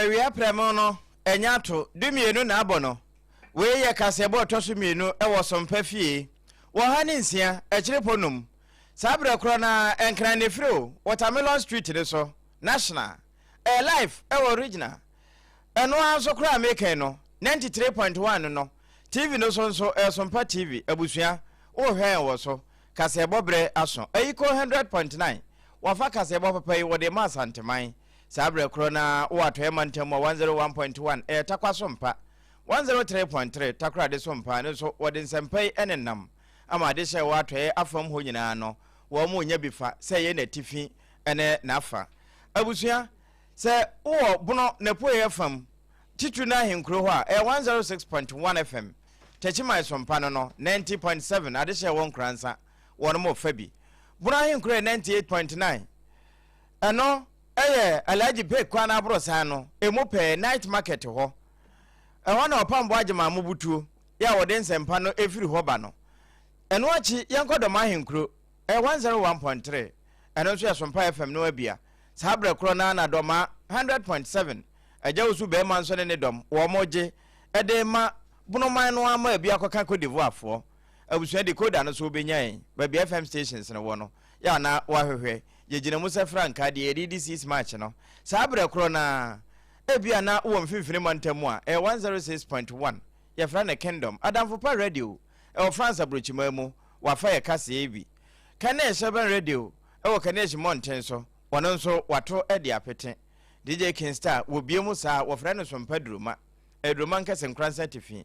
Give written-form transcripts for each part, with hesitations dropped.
Ewia premono enyato dumienu na abono we ye kasebo toso mienu ewo Sompa fie wo ha ne nsia ekiriponum sabre kro na enkran ne frio Watermelon Street ne so national life ewo original eno anso kro ameke no 93.1 no TV no so Sompa TV abusua wo hwe wo so kasebo bre aso ayiko 100.9 wafa kasebo papa yi wo de masanteman sabre krona wato emantemo 101.1 takwa Sompa 103.3 takra de Sompa ne so wode nsempai enenam ama de hye wato afam ho nyina no wo mu nya bifa se ye na tifi ene na afa abusua se wo bono na poye fam titu na henkro ho a 106.1 FM techima Sompa no 90.7 ade hye won kransa won mo fabi bono henkro 98.9 eno alaji pe kwa na abrosa no emu pe night market ho na opambo agema mubutuo ya wode nsempa no efiri ho ba no eno achi yenkodo mahenkro 101.3 eno so ya Sompa FM no abia sabre kro na doma 100.7 aja usu be man so ne dom wo moje ede ma bunoman no ama abia koka kodivo afo abusua de koda no so benyan ba bi FM stations no wo no ya na wahwehwe yegina musa franka de EDC match no sabre kro na ebia na wo mfimfini mantamu a 106.1 ya frana kingdom adamfo pa radio France abrochimamu wafa ya kase ebi kane sheben radio kane monten so wono nso wato edi apete DJ King Star wo biemu sa wo frana Sompa druma edruma nkase nkransa tifi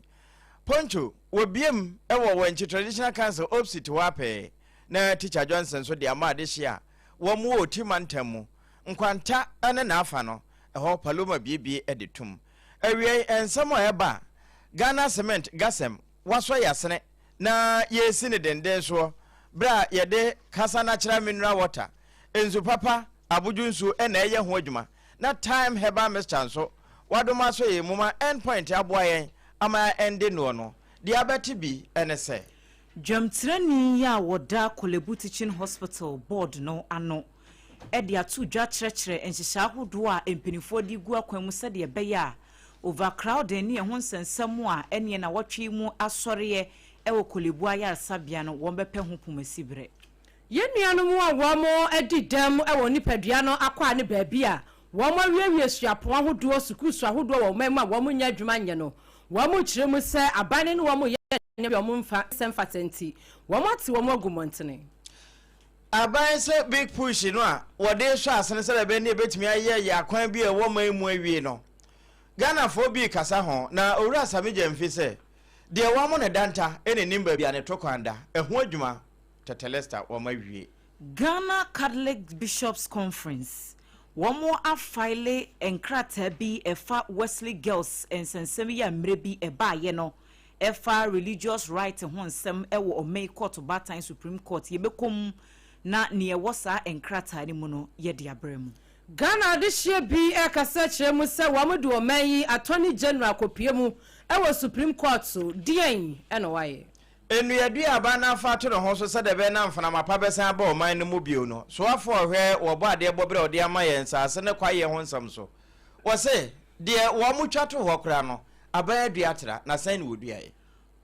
poncho wo biem wanchi traditional council opposite wape na teacher Johnson so de amade hia wo mu otimantamu nkwanta ane na afa no ho paloma biebie editum awie ensamo eba Ghana cement gasem waso yasene na yesi ne denden so bra yede kasa natural mineral water enzu papa abujunsu ena eye ho adwuma na time heba mixture so wadoma so ye muma endpoint aboayen ama ende no de abeti bi ene se Dwamtrani ya woda Kolebu Teaching Hospital board no ano edi atu dwa kyerɛkyerɛ enhyehya ahodo a empinifo di gu akwanmu sɛ de beya overcrowding ne ho nsensɛm a ene na wɔtwe mu asɔreɛ ɛwɔ Kolebu ayaresabea no wɔn bɛpɛ ho pomasibre yenuanom a wɔn edi dam ɛwɔ nipadua no akɔ ane baabi a wɔn awiewie suapo ahodo sukusu ahodo wɔ mɛma wɔn nya adwuma nyɛ no wɔn kyerɛ mu sɛ abane no wɔn ne wɔn mfa semfatenti wɔn ate wɔn agumontene aban se big push no a wode so asene se be ne betumi aye ya kwan bi e wo man mu awie no Ghana fo bi kasa ho na owura Samija mfi se de wo mo ne danta ene nimba bia ne tokwanda eho adwuma tetelesta wo mawie Ghana Catholic Bishops Conference womo afile enkrata bi efa Wesley Girls ensensem ya mre bi eba ye no efa religious right ho nsem ewo Omei Court Batan Supreme Court yebekom na ne wosa enkrata ni mu no ye de abremu Ghana de hye bi ekasa kyerɛ mu sɛ wɔmdo Omei Attorney General kopiemu ewo Supreme Court so dien eno waye enuadu aba na afa to ne ho so sɛ de be na mfana mapa besan aba oman no mu bio no so afo hwɛ wo bo ade bɔbre ode ama yɛn sase ne kwaye ho nsam so wo se de wo mu twato ho kra no aba aduatra na san ne woduae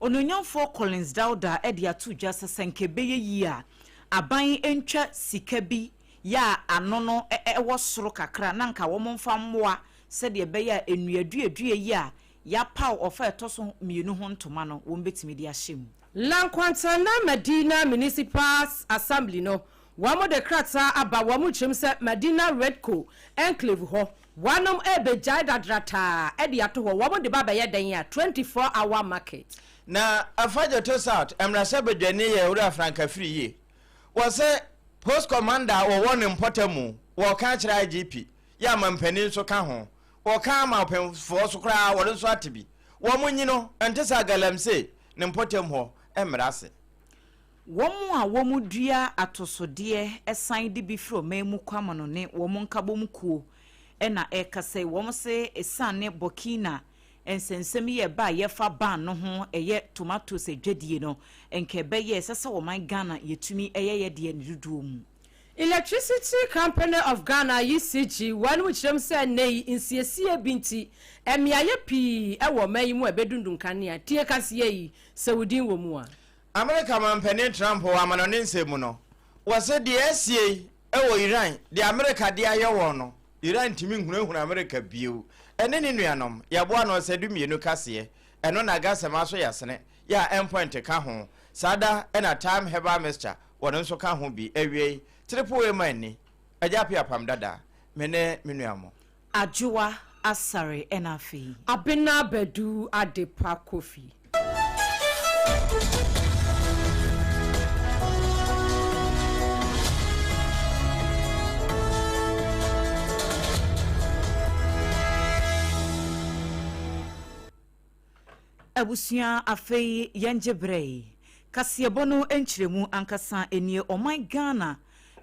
ononyamfo Collins Dauda edi atu dwa sesenkebe yi a aban entwa sika bi ya anono ewo soro kakra na nka wo mfa mmoa se de be ya enuaduadue yi a ya paw ofa etoso mienu ho ntoma no wo mbetimi de ahyem Lankwanta na Medina Municipal Assembly no wamo de krata aba wamo kyerem se Medina Redco enclave ho wanom ebejai dadrata edi ato ho wamo de baba ye den ya 24-hour market na afajo to south emrasa bedwane ye ura franka free ye wo se post commander wo won importamu wo ka kira IGP ya mampani so ka ho wo ka ma pemfo so kra wo so atebi wo munyino entesa galamse ne importam ho emrase womu a womu dua atosode esan de bi fro memu kwamano ne womu nkabom kuo ena ekase womu se esane Burkina ensensem ye ba ye fa ban no ho eye tomatoes edwadie no enke be ye sese wo man Ghana yetumi eye ye de ne duduo mu Electricity Company of Ghana ECG one which them say nay in CSA binti emiaye pi ewo mayi mu ebedundun kanea tie kase yi Saudi wo mu a America man pene Trump wa manone nsemu no wose de asie ewo Iran de America de aye wo no Iran timi nhunahuna America bio ene ne nuanom yeboa no se dumienu kase eno na gasema so yasene ya endpoint ka ho sada ena time heba mixture wono nso ka ho bi awie triple mani ajapi Apam Dadaa mene menuamo Adwoa Asare Abena Badu adepa kofi Abusia afei yenjebrei kasiebono enchiremu ankasa enie oman Ghana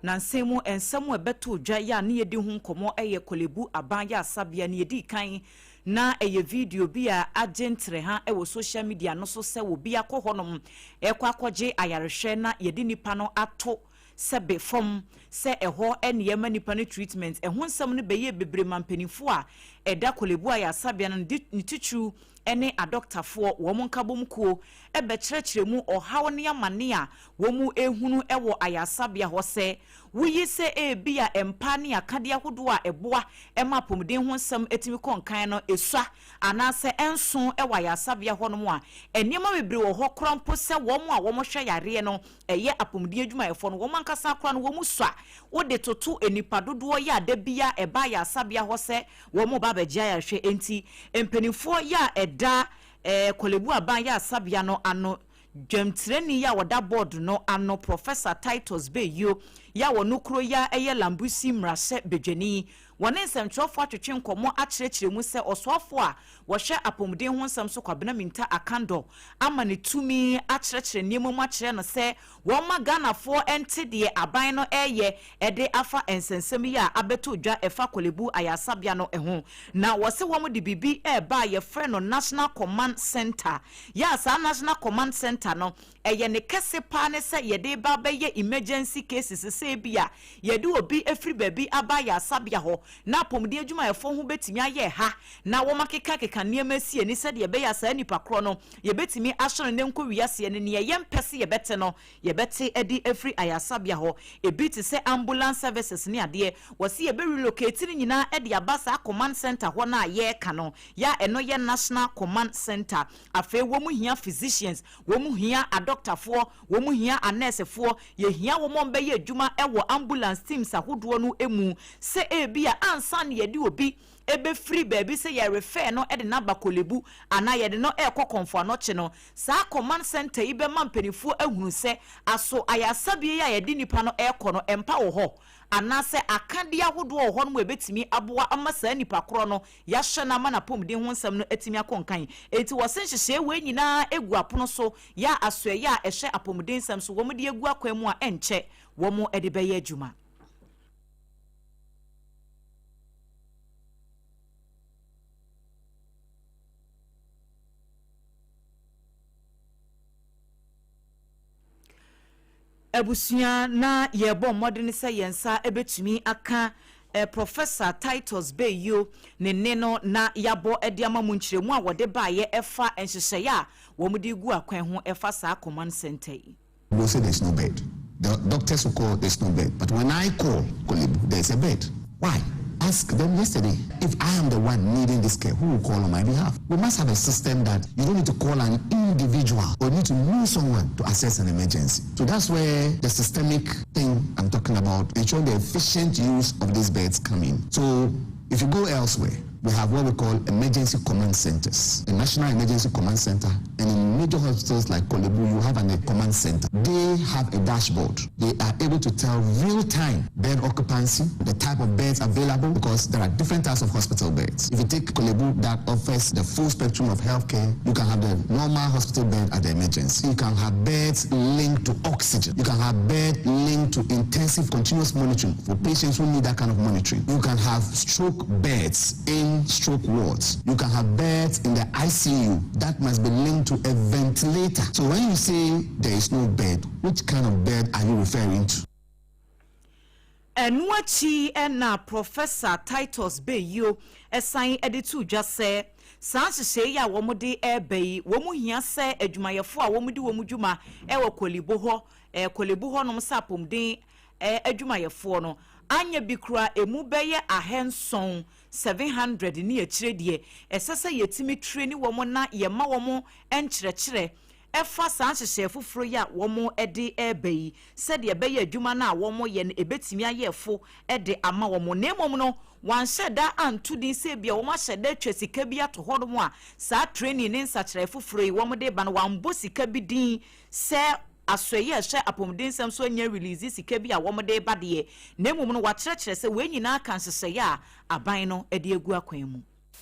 na nsemu ensemu ebeto dwa ya ne yedi hu nkomo eye kolebu aban ya asabia ne yedi kan na eye video bi a agentre ha ewo social media no so se wo bi akohonom ekwa akogye ayarehwe na yedi nipa no ato sebe fom se eho ene yema nipa no treatment eho nsem no beye bebre mampanifo a eda kolebu ya asabia no ni tichu ene a doctor for wo nkabom kuo ebe kyerɛkyerɛmu ɔhaw ne amane a wo mu ehunu ewo ayasabia ho se wuyi se ebi a empa ne akade ahodo a eboa ema pomden ho nsɛm etimi konkan no esua anase enso ewo ayasabia ho no mu a enema bebre wo ho krompo se wo mu a wo mo hwɛ yare no eye apomden adwumayefo no wo mankasa kra no wo mu sua wo de toto enipa dodo ya da bia eba ayasabia ho se wo mu ba bagya ya hwɛ enti empanifo ya da kolebu aban ya asabia no ano dwemtreni ya wada board no ano Professor Titus Beyo ya wonukro ya eye lambusi mrase bedwani wone nsɛmtwerɛfo atwetwe nkɔmmɔ akyerɛkyerɛ mu sɛ ɔsoafo a wɔhwɛ apomden ho nsɛm so kwabena minta akando ama ne tumi akyerɛkyerɛ nneɛma mu akyerɛ no sɛ wɔn ma Ghanafoɔ ɛnte deɛ aban no ɛyɛ ɛde afa nsɛnsɛm yi a abeto dwa ɛfa kolebu ayasabia no ɛho na wɔse wɔn de bibi ɛba yɛfrɛ no National Command Center ya saa National Command Center no ɛyɛ ne kɛse paa ne sɛ yɛde ba bɛyɛ emergency cases sɛ bi a yɛde obi efiri baabi aba ayasabia hɔ na pomden adwumayefo ho betimi aye ha na wo makeka keka niema sie ni sɛ de beya saa nipa kro no ye betimi ahye ne nko wiase ne ne ye mpese ye bete no ye bete edi efri ayasabia ho ebi te sɛ ambulance services ne ade wo se ye be relocate ni nyina e de abasa command center ho na ye ka no ya eno ye National Command Center afi wo mu hia physicians wo mu hia a doctorfo wo mu hia a nursefo ye hia wo mo be ye adwuma e wo ambulance teams ahodo no emu se ebi a ansa ne yedi obi ebe free baby se ye refer no e de na bakolebu ana ye de no e kokonfo anoche no sa command center ibe mampanifo ahunu se aso ayasabie ya ye di nipa no e ko no empa wo ho ana se akade ahodo wo ho no ebetimi aboa ama sa nipa kro no ya hye na ma na pomden ho nsam no etimi akonkan enti wo se nhyehyɛ we nyina egu apono so ya aso ya ehye apomden nsam so wo mo de egu akwan mu a enche wo mo e de beye adwuma Abusia na yebo modern se yensa ebetumi aka Professor Titus Beyo ne neno na yabo ediama mu nkyeremu a wode baaye efa enhyehyɛ ya wo mu de gu akwan ho efa saa command center yi. They say there's no bed. The doctors will call there's no bed. But when I call Kolebu, there's a bed. Why? Ask them yesterday. If I am the one needing this care, who will call on my behalf? We must have a system that you don't need to call an individual or need to know someone to assess an emergency. So that's where the systemic thing I'm talking about, ensuring the efficient use of these beds come in. So if you go elsewhere, we have what we call emergency command centers, a national emergency command center, and in major hospitals like Kolebu, you have a command center. They have a dashboard. They are able to tell real-time bed occupancy, the type of beds available, because there are different types of hospital beds. If you take Kolebu, that offers the full spectrum of healthcare. You can have the normal hospital bed at the emergency. You can have beds linked to oxygen. You can have bed linked to intensive continuous monitoring for patients who need that kind of monitoring. You can have stroke beds in stroke wards. You can have beds in the ICU that must be linked to a ventilator. So when you say there is no bed, which kind of bed are you referring to? Enuachi ena Professor Titus Beyo esan editu just say Sanse say ya womode ebe womu hia se adwumayefo a womudi womudwuma ewo kolibo ho nom sapom den adwumayefo no anya bikura emu beye ahenson 700 ni akire de esese yetimi treni womo na yema womo enkyerɛkyerɛ efa sanse fufuro ya womo ede ebe said ye beye adwuma na womo ye no ebetimi ayefo ede ama womo nemom no wan sheda antu din se bia womo sheda twesika bi ato hodo a sa training ne nsakyerɛ fufuro yi womo de ba no wan bo sika bi din se asoye hye apomden sam so anya release sika bi a womo de ba de nemom no wa kyerɛkyerɛ se we nyina kan hyehyɛ ya aban no ede egu akwan mu.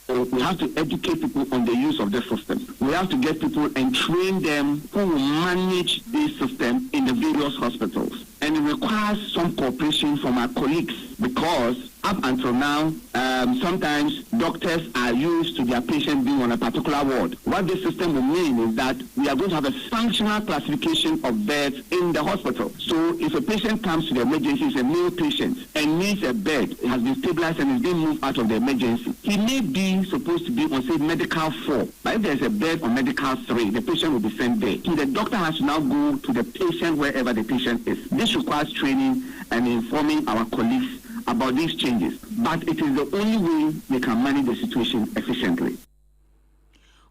We have to educate people on the use of the system. We have to get people and train them who will manage this system in the various hospitals. And it requires some cooperation from our colleagues because up until now, sometimes doctors are used to their patient being on a particular ward. What this system will mean is that we are going to have a functional classification of beds in the hospital. So if a patient comes to the emergency, it's a male patient, and needs a bed, it has been stabilized and is being moved out of the emergency, he may be supposed to be on, say, medical 4. But if there's a bed on medical 3, the patient will be sent there. So the doctor has to now go to the patient wherever the patient is. This requires training and informing our colleagues about these changes, but it is the only way they can manage the situation efficiently.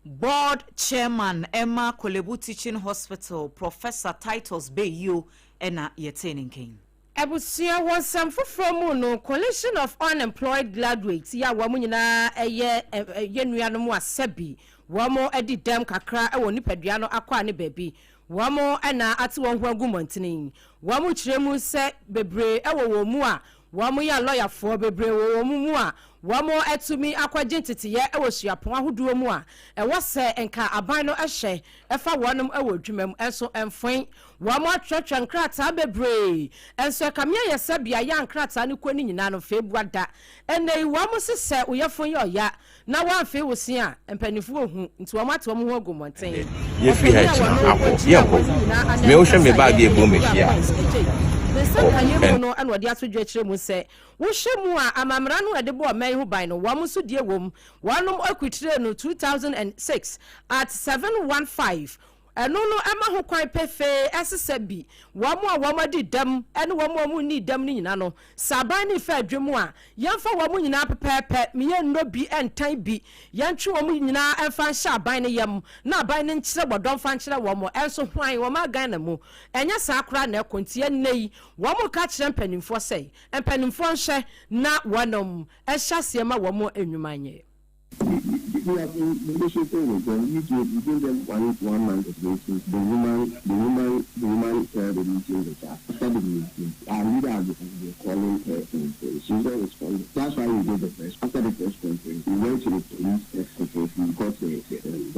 Board Chairman Emma Kolebu Teaching Hospital Professor Titus Beyo ena yetening king. Ebusia was some from no coalition of unemployed graduates ya wamu nyina eye yenuano mu asebi wamo edi dem kakra ewo nipadua no akwa ne baby wamo ena ati won ho agumontini wamo kiremu se bebre ewo wo mu a wamo ya lawyer for bebre wo mu a wamo etumi akwaje ntitiye ewo suapon ahoduo mu a ewo se enka aban no ehye efa wonom ewo dwumam enso enfon wamo atwetwe nkrata bebre enso kamia yesa bia ya nkrata ne kwani nyina no febuada enei wamo sese oyefon ye oya na wanfe wosi a empanifu ohu nti wamo ato mo ho agumonten ye fi ha china abo ye ko me o hwe me bag e bo me hia no and what the atwetwe mu se wo hwemu a amamra no ede bo man hu ban no wamo so die wom wanom akwitire no 2006 at 715 eno no ema ho kwan pefe esese bi wamo a wamo di dam ene wamo ni dam ni nyina no saban ni fa adwemu a yemfa wamo nyina pepepe miye no bi entan bi yentwe wamo nyina emfa hya aban ne yam na aban ne nkyere bodon fa nkyere wamo enso hwan wamo agan na mu enya sa akra na ekontie nei wamo ka kire mpanimfo sei mpanimfo nhye na wanom ehya siema wamo enwumanye. We have been negotiating with them. We give them 1 month of notice. The woman said the meeting with us. After the meeting, our leader has been calling her in. She's not responding. That's why we did the press. After the press conference, we went to the police secretary. We got the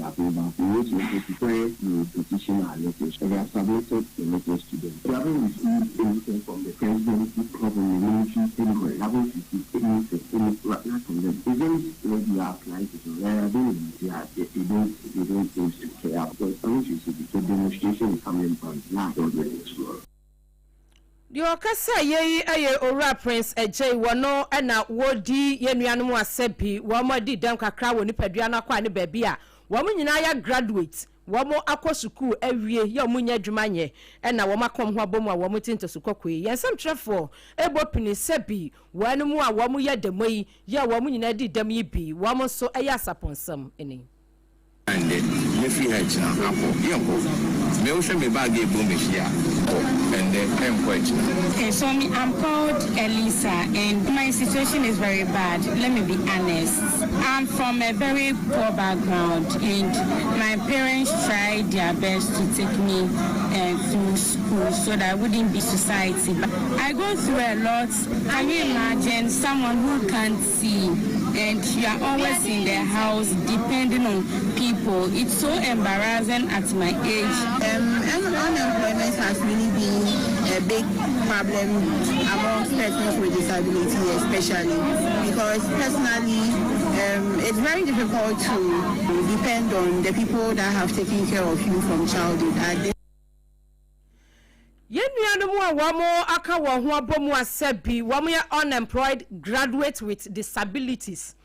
approval. We went to the prepare the petition our letters. And we have submitted the letters to them. We haven't received anything from the presidency, from the military, anywhere. We haven't received anything from them. Even when we are applying to the they don't seem to care because the demonstration is coming from now. The okasa ye aye ora Prince Ejay wono na wodi yenuanom asebi wo mo di dem kakra wo nipadua na kwa ne baabi a wo mo nyina ya graduate wo mo akosukuu awie ye mo nya adwuma nye na wo makom ho abom a wo mo tinto sukokwe yensam trefo ebo pini sebi wanum a wo mo ya demai ye wo mo nyina di dem yi bi wo mo so aye asaponsam eni and me fi ha china apo yempo me o hwe me bag e bo me hia and I'm quite. Okay, so I'm called Elisa and my situation is very bad. Let me be honest. I'm from a very poor background and my parents tried their best to take me through school so that I wouldn't be society. But I go through a lot. Can you imagine someone who can't see and you are always in the house depending on people? It's so embarrassing at my age. Unemployment has really been a big problem amongst persons with disability, especially because personally it's very difficult to depend on the people that have taken care of you from childhood. Yenuanom wamo aka wo ho abomu asabi wamo ya unemployed graduate with disabilities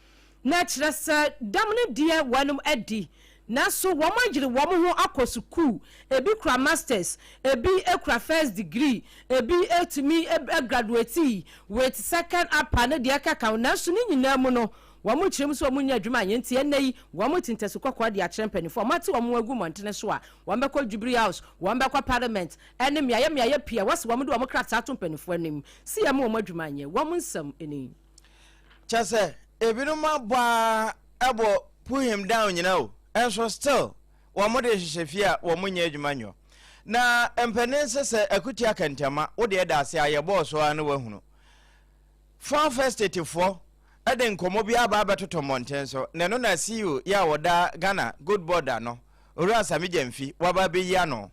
na kire se damne die wanum edi na so wamo agire wamo ho akosuku ebi kra masters ebi ekra first degree ebi etimi graduate with second upper na die kaka na so ni nyina mu no wamo kirem so wamo nya adwuma yenti enei wamo tinteso kwakwa de akyerem panifo mate wamo agu montene so a wambe kwa Jubilee House wambe kwa parliament ene miaye pia wase wamo de wamo krata ato panifo anim si ya mo wamo adwuma nye wamo nsam eni chase ebinu mabwa ebo pull him down enso still wamo de hwehwefia wamo nya adwuma nyo na empenense se akuti akantama wo de da ase aye boss wa na wahunu for first 84 eden komo bi aba betoto monten so ne no na CEO ya woda Ghana good border no ora sami jamfi waba be ya no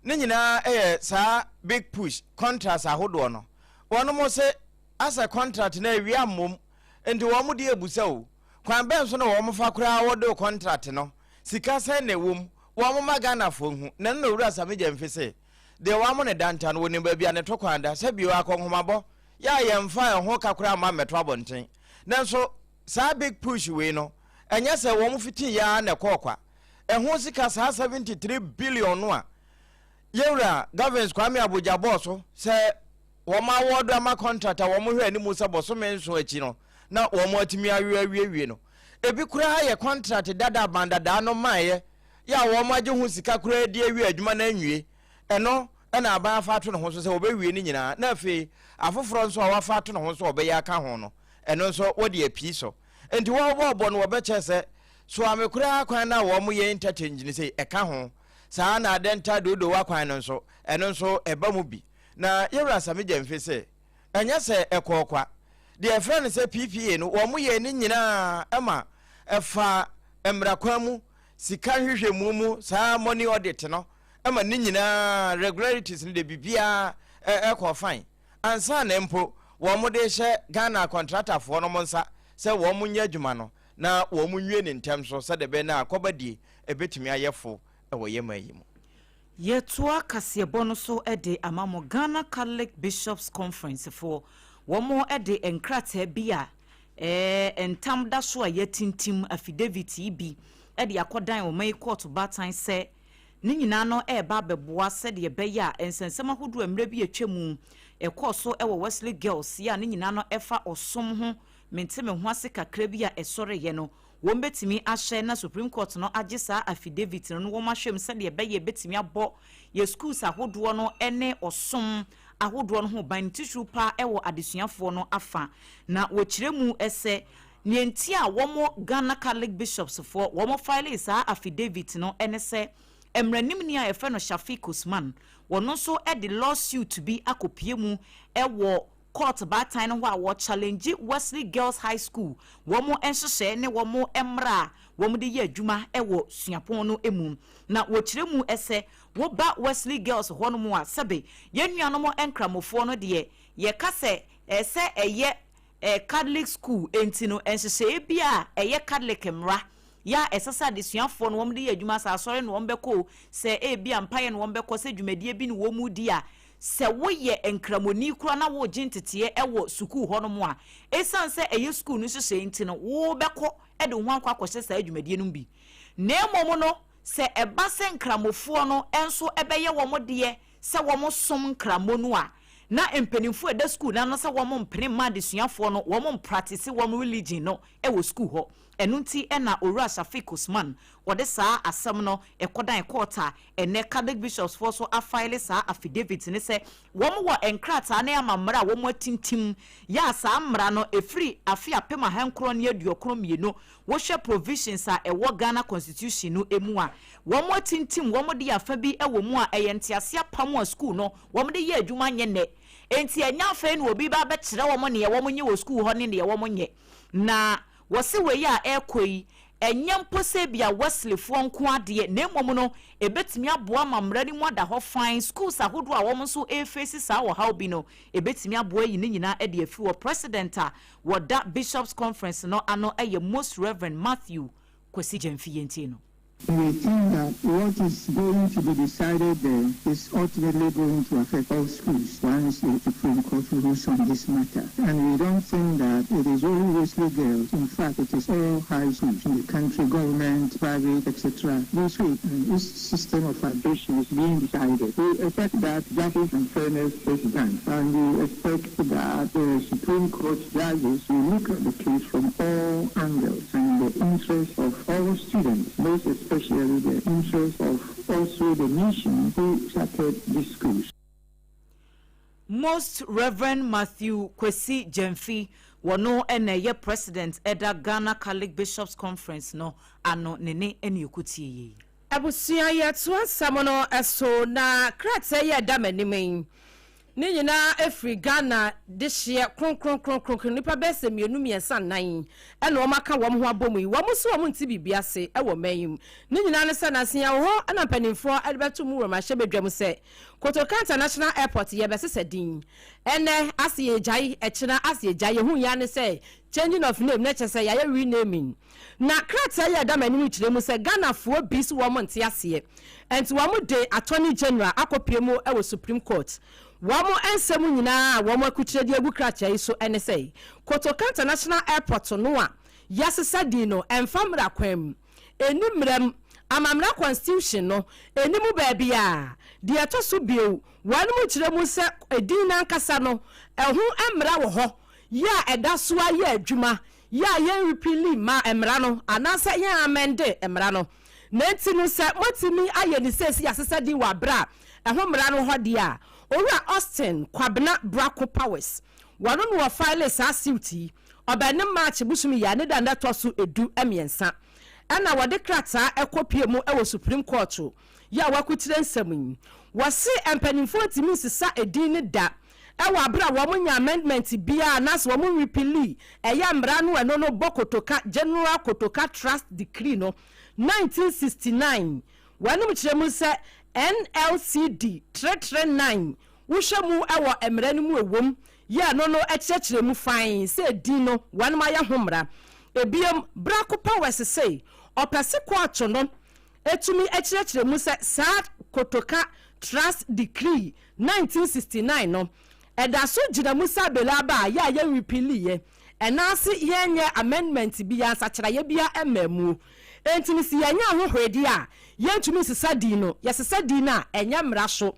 ne nyina sa big push contracts ahodo no wono mo se asa contract na wi amom enti wo mo de ebusa o kwan ben so na wo mo fa kura wodo contract no sika se na wom wo mo ma Ghana fo hu ne no ora sami jamfi se de wo mo ne danta no woni ba bia ne to kwanda se bi wa konhomabo ya yemfa ho kakura ma meto abonten nanso sa big push we no enya se wo mfiti ya na kokwa ehun sika sa 73 billion no a yewra government kwame abuja boss se wo ma wodo ama contract wo mo hwe ni musa boss menso achi no na wo mo atimi awie no ebi kura ye contract dada bandada no maye ya wo mo age hu sika kura di awie adwuma na anwie eno na aba fa to no ho so se wo be wie ni nyina na afi afoforo nso a wa fa to no ho so wo be ya ka ho no eno nso wo de api so enti wo bo no wo be chese so amekura kwan na wo mo ye interchange ni sei eka ho saa na adenta dodo wa kwan no nso eno nso eba mu bi na yewra same jamfe se enya se ekokwa de friend se PPA no wo mo ye ni nyina ema efa emrakwan mu sika hwehwemu mu saa money audit no ema ni nyina regularities ni de bibia ekọ fine ansa na mpo wo mo de hye Ghana contractor fo no monsa se wo mo nya adwuma no na wo mo nwie ne ntem so se de be na akobadie ebetimi ayefo ewo yemayimu yetua kasebo no so ede amamo Ghana Catholic Bishops Conference for wo mo ede enkrata bia entam da so ayetintim affidavit bi ede akodan wo mai court batan se ni nyina no eba beboa se de be ya ensensema hodo amre bi atwemu ekoso ewo Wesley Girls ya ni nyina no efa osom ho menteme ho ase kakra bi a esore ye no won betimi ahye na Supreme Court no agesa affidavit no wo mahwem se de be ye betimi abo ye schools ahodo no ene osom ahodo no ho ban tissue pa ewo adesuafo no afa na wo kiremu ese nienti a wo mo Ghana Catholic Bishops for wo mo file is affidavit no ene se emranim ni a efe no Shafik Usman wono so e the lawsuit bi akopie mu ewo court batan no ho a challenge Wesley Girls High School wo mo enhyehyɛ ne wo mo emra wo mo de ye adwuma ewo suapon no emu na wo kiremu ese wo ba Wesley Girls ho no mo a sebe yenuanom enkramofo no de ye kase ese eye Catholic school enti no enhyehyɛ bia eye Catholic emra ya esasa de suafo no womde adwuma sa asore no wombeko se bia mpaye no wombeko se dwumadie bi no wo mu di a se woye enkramoni kura na wo gintete ewo school ho no mo a esan se eye school no hyehyɛ enti no wo beko de ho akwa kwɔhyɛ sa dwumadie no bi na emom no se eba se nkramofo no enso ebeye wo mo de se wo mo som nkramo no a na empenimfo eda school na no se wo mo mpene ma de suafo no wo mo practice wo mo religion no ewo school ho enunti ena ora Shafik Usman wode saa asem no ekodan ekota ene Catholic Bishops for so afile saa affidavit ne se wo mo enkrata na amamra wo mo tintim ya saa amra no efri afia pema hankro ne aduokro mienu wo hwe provisions a ewo Ghana Constitution no emu a wo mo tintim wo mo de afa bi ewo mu a eyentiase apam a school no wo mo de ye adwuma nye ne enti enya afa no obi ba be kire wo mo ne wo mo nye wo school ho ne ne wo mo nye na wose we ya ekoi enyam pose bia Wesley fo nko ade na emom no ebetimi aboa mamrani mu ada ho fine schools ahodo a wom so face sa wo how bi no ebetimi aboa yi ne nyina ade afi wo president a woda Bishops Conference no ano eye Most Reverend Matthew Kwesi Jamfi yenti no We think that what is going to be decided there is ultimately going to affect all schools once the Supreme Court rules on this matter. And we don't think that it is only Wesley Girls. In fact, it is all high schools in the country, government, private, etc. This week, this system of admission is being decided. We expect that justice and fairness is done. And we expect that the Supreme Court judges will look at the case from all angles and the interest of all students, most especially the interest of also the nation who started this school. Most Reverend Matthew Kwesi Jemfi wano ene president eda Ghana Catholic Bishops Conference no ano nene eni okuti. Abusia ye tuan samono eso na krate ye damenime. Ni nyina efri Ghana this year kron nipa bese mienu miensa nan ena o maka wom ho abomu wom so wom nti bibia se e wo mayim ni nyina ne sa na sia ho ana panimfo albetu mu wo ma hye bedwam se Kotoka International Airport ye bese sedin ene asiye jai echina asiye jai hu ya ne se changing of name na chese ya renaming na krata ya da mani chire mu se Ghana fo bis wo mo nte ase enti wo mo de Attorney General akopiemu e wo Supreme Court wamo ensemu nyina wamo akuchire di egu kracha iso ene sei Kotoka International Airport no a yasesa di no enfamra kwam enimrem amamra constitution no enimu baabi a di atoso bio wanu mu chire mu se edin na nkasa no ehu emra wo ho ya edaso aye adwuma ya ye repeatly ma emra no anasa ye amende emra no nenti no se motimi aye ni sesi yasesa di wa bra ehu mra no ho di a Ora Austin kwabena Braco Powers wano no wa file sa suiti obene match busumi ya ne danda toso edu emiensa ana wade krata ekopie mu ewo Supreme Court ya wakutire nsam wase empanimfo timi sisa edin ne da ewo abra wo munya amendment bia nas wo mu repeatly eya mra no eno no bokotoka General Kotoka Trust Decree no 1969 wano mu kire mu se NLCD 339 wushamu ewo emrani mu ewom ya no ekirekire mu fine se din no wanma ya homra ebiem Braco Powers say opese kwacho no etumi ekirekire mu se sa Kotoka Trust Decree 1969 no edaso gina musa belaba ya repeatly ye enase yenye amendment bi ya sakira ye bia emamu entimi si yanya hohwedi a yentumi sesa din no yesesa din na enya mra so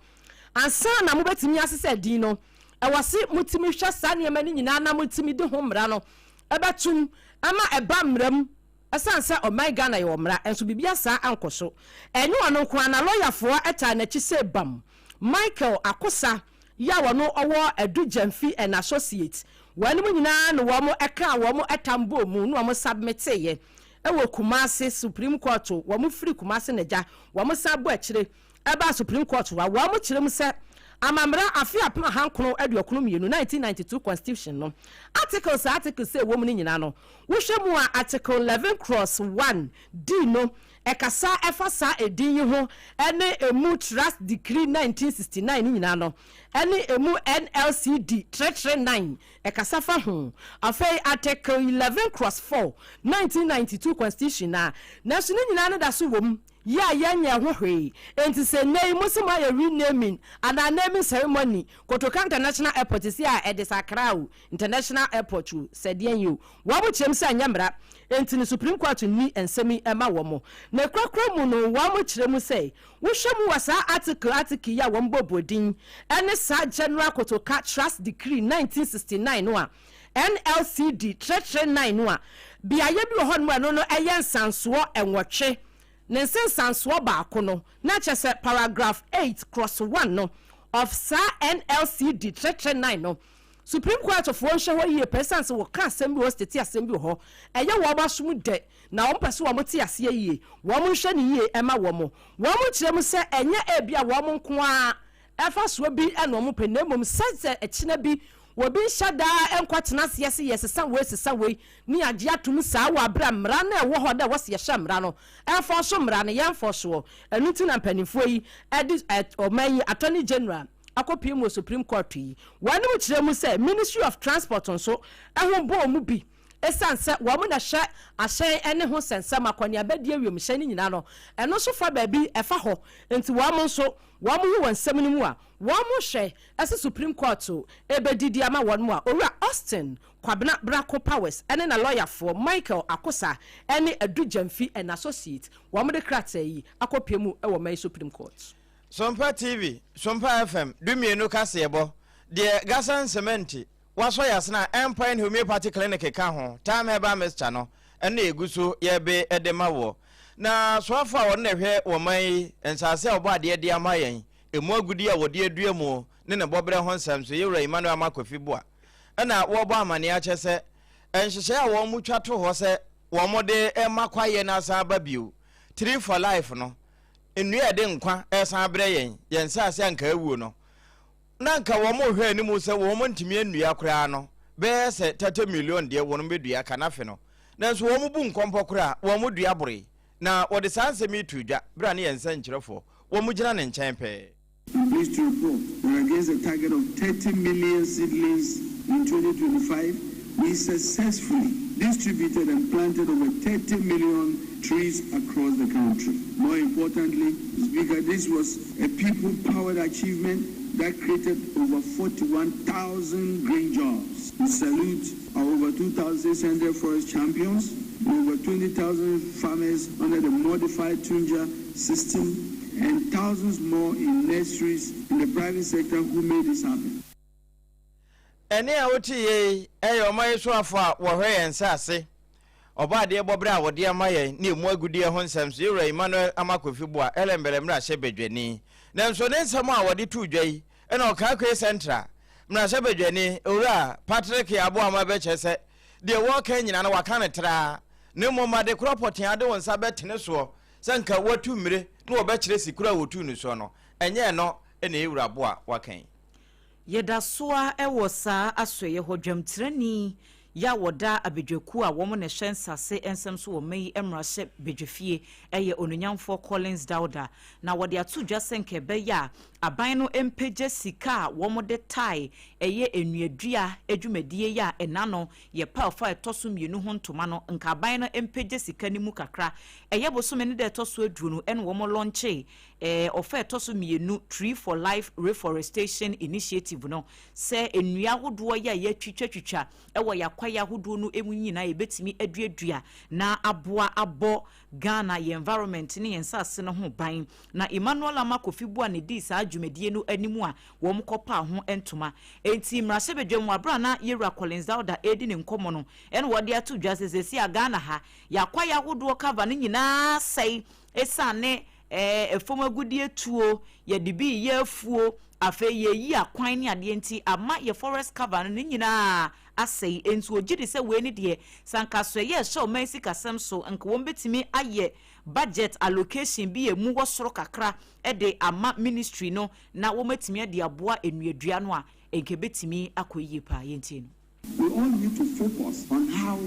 ansa na mobetimi asesa din no ewase mutimi hwa sa ne mani nyina na mutimi de ho mra no ebetum ama eba mram asansa o my Ghana yo mra enso bibia sa ankoso enyo ono kwa na lawyer fo eta na chi se bam Michael Akosa ya wono owo Edu Jemfi and Associates wani mu nyina no wo mo eka wo mo etambo mu no mo submit ye ewo Kumasi Supreme Court wo mo free Kumasi naja wo mo sabo akire eba Supreme Court wo mo kire mu se amamra afi apna hankono aduokono mienu 1992 constitution no article say wo mu nyina no wo hwe mu a article 11/1 D no ekasa efasa edin yi ho ene emu Trust Decree 1969 nyina no ene emu NLCD 339 ekasa fa ho afei article 11/4 1992 constitution na so nyina no da so wom ya yanya hohwe enti se nei musima ya renaming and naming ceremony Kotoka International Airport is ya Edesakra International Airport said you wo mo chem se anyamra enti ni Supreme Court ni ensemi ema wo mo na kwakwa mu no wo mo kire mu se wo hwemu wasa article ya wo mbobodin ene sa General Kotoka Trust Decree 1969 no a NLCD 339 no a bia ye bi ho no eyensanso enwotwe Nensensanso baako no na chese paragraph 8/1 no of sa NLCD 339 no Supreme Court of Wonsha ho ye persons wo ka assembly wo state assembly ho eye wo basum de na wo pese wo mote ase ye wo mo hwe ne ye ema wo mo kire mu se enye ebia wo mo nko a efa so bi ena wo mo penemom se ekina bi wobi shada enkwatena se yesesa we ni agye atum saa wa bra mra na ewo ho da wose yehya mra no efo so mra ne yemfo so enuti na mpanifo yi omayi Attorney General akopie mu Supreme Court yi wani mu kire mu se Ministry of Transport nso ehombo mu bi esanse wo mo na hye ahye ene ho sensam akwani abadie wiem hye ni nyina no eno so fa baabi efa ho enti wo mo so wo mo hu wansam ni mu a wo mo hye ese Supreme Court ebedidi ama won mu a owura Augustine kwabena brako powers ene na lawyer for Michael Akosa ene Adujamfi and associate wo mo de krata yi akopia mu e wo mai Supreme Court. Sompa TV, Sompa FM, dumienu kasebo. De gasan cement, waso yasna Empire Homeopathy Clinic ka ho. Time eba Mr. no, ene eguso yebe edemawo. Na soafa won na hwe wo mai ensase obo ade de amayen. Emu agudi a wode adua mu ne ne bobre ho nsam so yewura Emmanuel Amakofi boa. Ena wo bo amane a chese enhyehyɛ a wo mu twa to ho se wo mode emakwaye na asa babio. 3 for life no. Nnua de nkwa esan abre yen nsase anka awuo no na nka wo mo hwe ani mu se wo mo ntimi nnua kura no be se 30 million de wo no bedua kanafe no nanso wo mo bu nkompo kura wo mo dua bore na wo de sanse mi tudwa bra ne yensa nkyerefo wo mo gina ne nkyɛn pɛ. Pleased to report that against a target of 30 million seedlings in 2025, we successfully distributed and planted over 30 million trees across the country. More importantly, Speaker, this was a people-powered achievement that created over 41,000 green jobs. We salute our over 2,600 forest champions, over 20,000 farmers under the modified Tunja system, and thousands more in nurseries in the private sector who made this happen. Ene a woti ye eyo mai so afa wo hwe ensase oba de bobra a wode amaye ne mu agudi ho nsam so yewura Emmanuel Amakofi boa elembele mra hye bedwani nanso ne nsam a wode tu dwai ena okakwe central mra hye bedwani owura Patrick Yabo amabe chese de wo kan nyina na waka ne tra ne moma de kropoten ade won sa betene so sanka watu mire na wo be kire sikura wotu nu so no enye no ena yewura boa wakan Yedasoa ewosa asoye hodwamtrani ya woda abedwaku a womo ne hwensase ensem so wo mai emrahye bedwafie eye onunyamfo Collins Dauda na wode atu dwasenke be ya aban no empeje sika womo de tai eye enuadua adwumadie ya enano ye palfa etoso mienu ho ntoma no nka aban no empeje sika ni mu kakra eye bosome ne de etoso aduru no en womo launche ofa etoso mienu Tree for Life Reforestation Initiative no se enua hodo ya twitwatwitwa ewo yakwaya hodo no emu nyina ebetimi aduadua na aboa abo Ghana ye environment ne yensase no ho ban na Emmanuel Amakofi bua ne di sa adwumadie no animu a wo mkopa ho entoma enti mrahye bedwam abra na yewura Collins Dauda edi ne nkomo no en wode atu dwasesesi a Ghana ha yakwaya hodo cover ne nyina sei esane efom agudie tuo ye dibi ye afuo afe ye yi akwan ne ade enti ama ye forest cover no nyina asei entu ogidi se we ni de sanka so ye show mensi kasem so nka won betimi aye budget allocation bi emu wosoro kakra de ama ministry no na wo metimi de aboa enuadua no a enke betimi akoyie pa yenti no. We all need to focus on how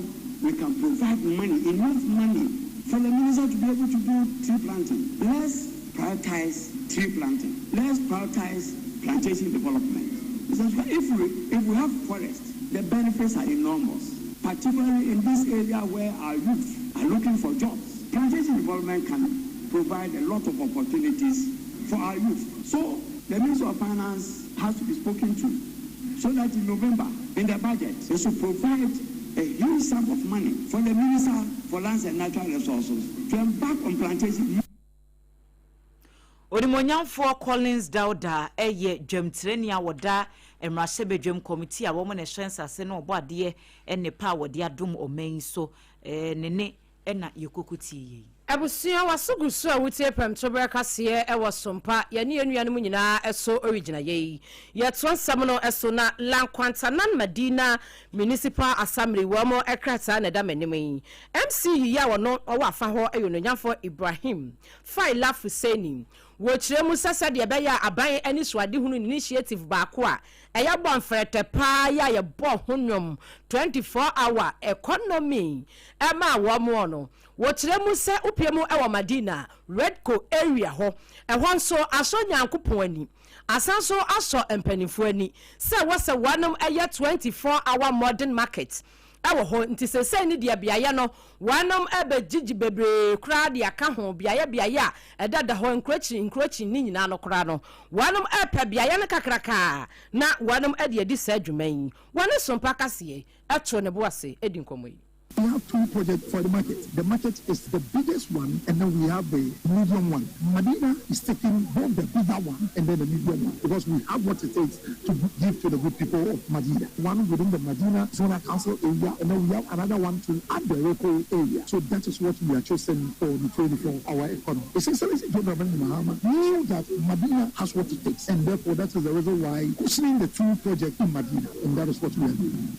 we can provide money, enough money for the minister to be able to do tree planting. Let's prioritize tree planting. Let's prioritize plantation development. If we have forests, the benefits are enormous, particularly in this area where our youth are looking for jobs. Plantation development can provide a lot of opportunities for our youth. So the Minister of Finance has to be spoken to, so that in November, in the budget, they should provide a huge sum of money for the Minister for Lands and Natural Resources to embark on plantation. Odimonyamfo Collins Dauda eye dwamtreni a woda emrahye bedwam committee a womo ne hwensase no obo ade enne pa wode adom oman so nene ena yekokuti yi Abusia wasugusu a wutie pemtobre kase e wasompa ye ne enuanu nyina eso original ye nsam no eso na Lankwantanan Madina Municipal Assembly womo ekrata na da manim MC ya wono owa afa ho eyononyamfo Ibrahim Faila Fuseni wo kiremu sasa de be ya aban ani suade hunu initiative baako a eya bon frete pa ya ye bo honwom 24 hour economy ema womo no wo kiremu se upiemu ewa Madina Redco area ho ehon so aso nyankopon ani asanso aso empanifo ani se wose wanom eye 24 hour modern market ewo ho nti sese ni dia biaye no wanom ebegigi bebre kra dia ka ho biaye a edada ho nkrochi ni nyina no kra no wanom epe biaye no kakraka na wanom edi sa adwuman wane sompa kase eto ne boase edi nkomoyi. We have two projects for the market. The market is the biggest one, and then we have the medium one. Medina is taking both the bigger one and then the medium one, because we have what it takes to give to the good people of Medina. One within the Medina Zonal Council area, and then we have another one to add the local area. So that is what we are choosing for the 24-hour economy. Essentially, Mahama knew that Medina has what it takes, and therefore that is the reason why cushioning the two projects in Medina, and that is what we are doing.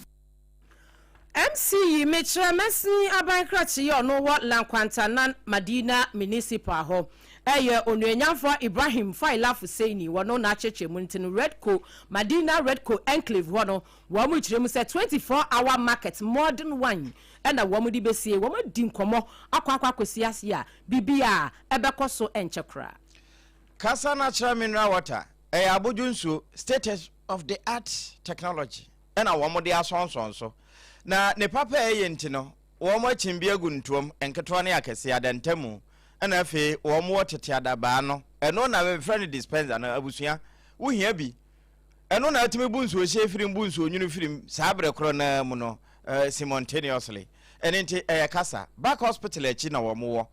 MC Mitra Messi Abankrachi no what Lankwantanan Medina Municipal Ho. Eye onyenyanfo Ibrahim Faila Fuseini wono na cheche muntin Redco Medina Redco Enclave wono wo mu kiremu se 24-hour market modern wine ena wo mu di besie wo mu di nkomo akwa kwasiase a bibia ebekoso enchekra. Kasa natural mineral water abojunsu state of the art technology ena wo mu di asonson so. Na ne papa enti no wo mo chimbia guntuom enketo ne akese adantemu na afi wo mo tete adaba no eno na we friend dispenser na abusua wo hia bi eno na atime bunsu o shefirim bunsu onyunu firim sabre kro na mu no simultaneously enti kasa back hospital achi na wo mo wo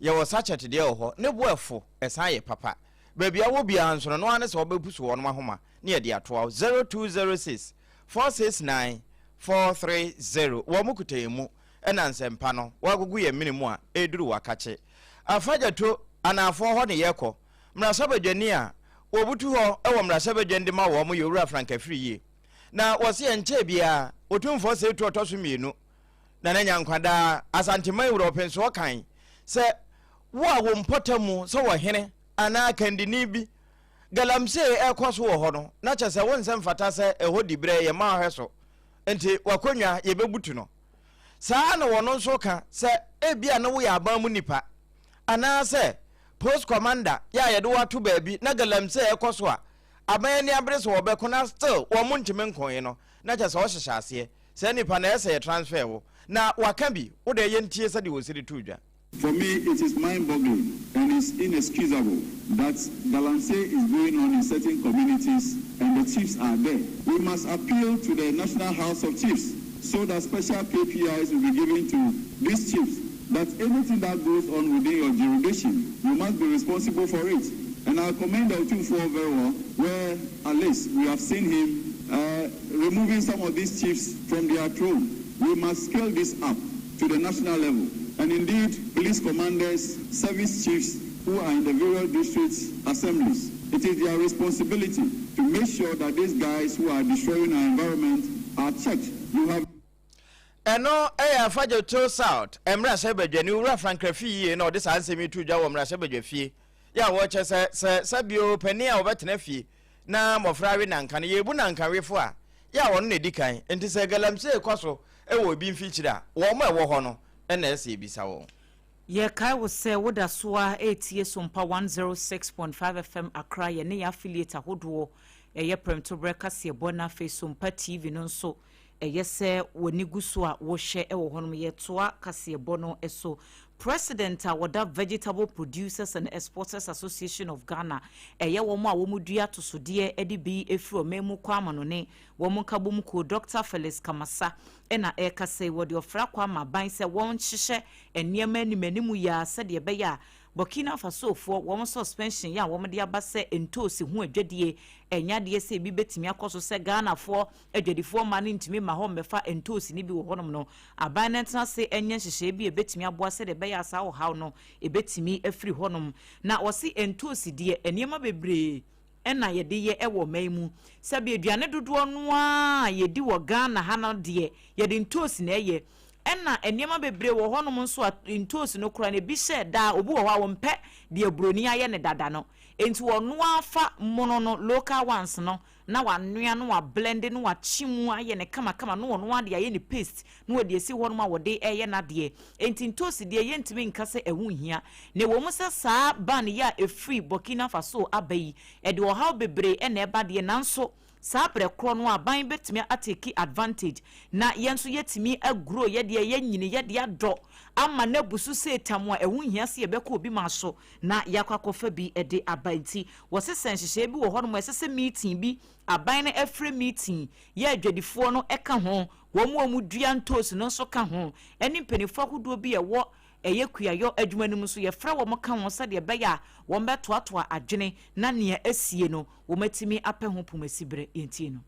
ye wo sachet de ho ne boefo esan ye papa baby awo bia nso no ane se obepusu wo no mahoma ne ye de ato 0206 469 430 wamukutemu enansempa no wagugu ye minimu a eduru wakache afajato anafo ho ne yeko mrasabadwani a obutu ho ewo mrasabadwande ma wo mo yewura franka friye na wose enche bia otumfo se tu otoso mienu na nanya nkwada asantema europe so kan se wo a wo mpotamu so wo hene ana kandini bi galamse ekoso wo ho no na chese wonsem fata se eho dibre ye ma hweso enti wakonwa ye bebutu no saa na wono nso ka se ebia na wo ya aban mu nipa ana se post commander ya ye do watu baabi na galamse ekoso a aban ni abre so obeko na still wo mu ntime nkon no na cha se wo hyehyase se nipa na ese transfer wo na waka bi wo de ye ntie se de wo siri tudwa. For me, it is mind-boggling and it's inexcusable that galamsey is going on in certain communities and the chiefs are there. We must appeal to the National House of Chiefs so that special KPIs will be given to these chiefs, that anything that goes on within your jurisdiction, you must be responsible for it. And I commend the Otumfuo very well, where at least we have seen him removing some of these chiefs from their throne. We must scale this up to the national level. And indeed, police commanders, service chiefs who are in the various districts assemblies, it is their responsibility to make sure that these guys who are destroying our environment are checked. You have eno afajo to south emra sebedwani ura frankrafi no this ansemi to dwa wo mra sebedwafie ya wo che se bio pani a obetena fie na mofrawe nanka ne yebu nanka wefo a ya wo ne dikan enti se galamse kwaso wo bi mfichira wo ma wo ho no ena ese ebisa wo ye kai wo se woda soa etie Sompa 106.5 FM Accra ye ne affiliate ahodo ye premto breakfast ye bona face Sompa TV no so yese woni guso a wo hye wo honom ye toa kase bono eso President Awada Vegetable Producers and Exporters Association of Ghana eye wo mo a wo mudua to so de edibi efro memu kwa manone wo mo kabom ko Dr. Felix Kamasa ena kase wo de ofra kwa maban se won hyehye eniema nimanimu ya se de be ya Burkina Faso fo wo suspension ya wo de abase entosi hu adwadie enya de se bi betimi akoso se Ghana fo adwadifo mane ntimi ma ho mefa entosi ni bi wo honom no aban ntina se enya hyehye bi ebetimi aboa se de be ya sa wo haw no ebetimi afri honom na wo se entosi de eniema bebre ena ye de ye ewo maimu se bi aduane dodo no a ye di wo Ghana ha no de ye de entosi na eye ena eniema bebre wo honom nso entosi no kura ne bi hye da obu wo ha wo mpe de abroni aye ne dada no enti wo no afa mono no local ones no na wanua no wa blend no wa chimu aye ne kama no wo no ade aye ne paste no wo de esi honom a wo de eye na de enti entosi de ye ntimi nkase ehu hia ne wo mu se saa ban ya e free Burkina Faso abai e de wo ha bebre ena eba de nanso saa bre kro no aban betimi atake advantage na yenso yetimi agro ye de ye nyine ye de ado ama na busu setam a ehu hia se ye beko obi ma so na yakwakofa bi de abanti wo se senhye bi wo ho no esese meeting bi aban na every meeting ye adwadifo no eka ho wo mu dua ntos no so ka ho eni mpenifo ahodo bi ye wo eye kuyayo adwumanum so ye fra wo mo ka ho se de be ya wo mbetoatoa adwene na ne asie no wo matimi apɛ ho pomasibre enti no.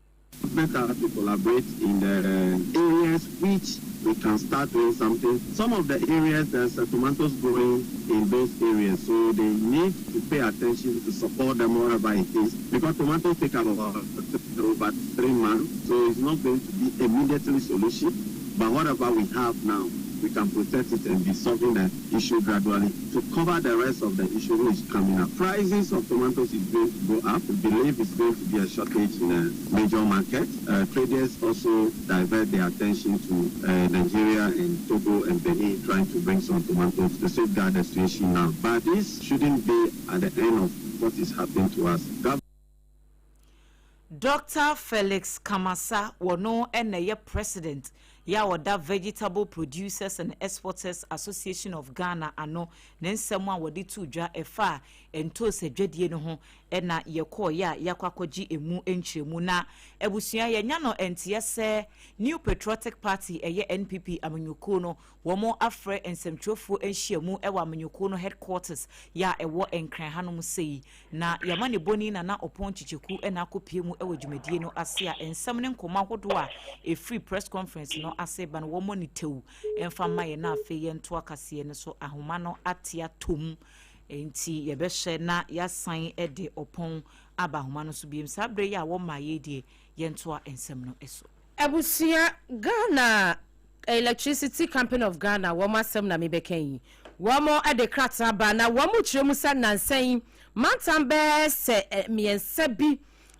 Let us collaborate in the areas which we can start doing something. Some of the areas there's tomatoes growing in those areas, so they need to pay attention to support them wherever it is, because tomatoes take about 3 months, so it's not going to be immediately solution. But whatever we have now, we can protect it and be solving the issue gradually to cover the rest of the issue which is coming up. Prices of tomatoes is going to go up. We believe it's going to be a shortage in a major market. Traders also divert their attention to Nigeria and Togo and Benin, trying to bring some tomatoes to safeguard the situation now. But this shouldn't be at the end of what is happening to us. Dr. Felix Kamasa wono ene president ya wada Vegetable Producers and Exporters Association of Ghana ano nensemu a wadi tudwa efa ento sedwadie no ho ena yekọ ya yakwakoji emu enchiremu na ebusua ye nya no entie se New Patriotic Party eye NPP amanyuko no womo afre ensemtwofo enhyiamu ewa amanyuko no headquarters ya ewo enkran hanom sei na yamane boni na opon chicheku ena akopie mu ewo dwumadie no ase a ensem ne nkoma hodo a e free press conference no ase ban womo ni tewu emfa maye na afe ye nto akase ne so ahoma no atia tom enti yebehye na yasan ede opon abahoma no so biem sabre ya wo maye die ye nto a ensem no eso Abusia Ghana Electricity Company of Ghana woma sem na mebeken womo ade krata ba na womo kiremu sa nansan mantambe se miensa bi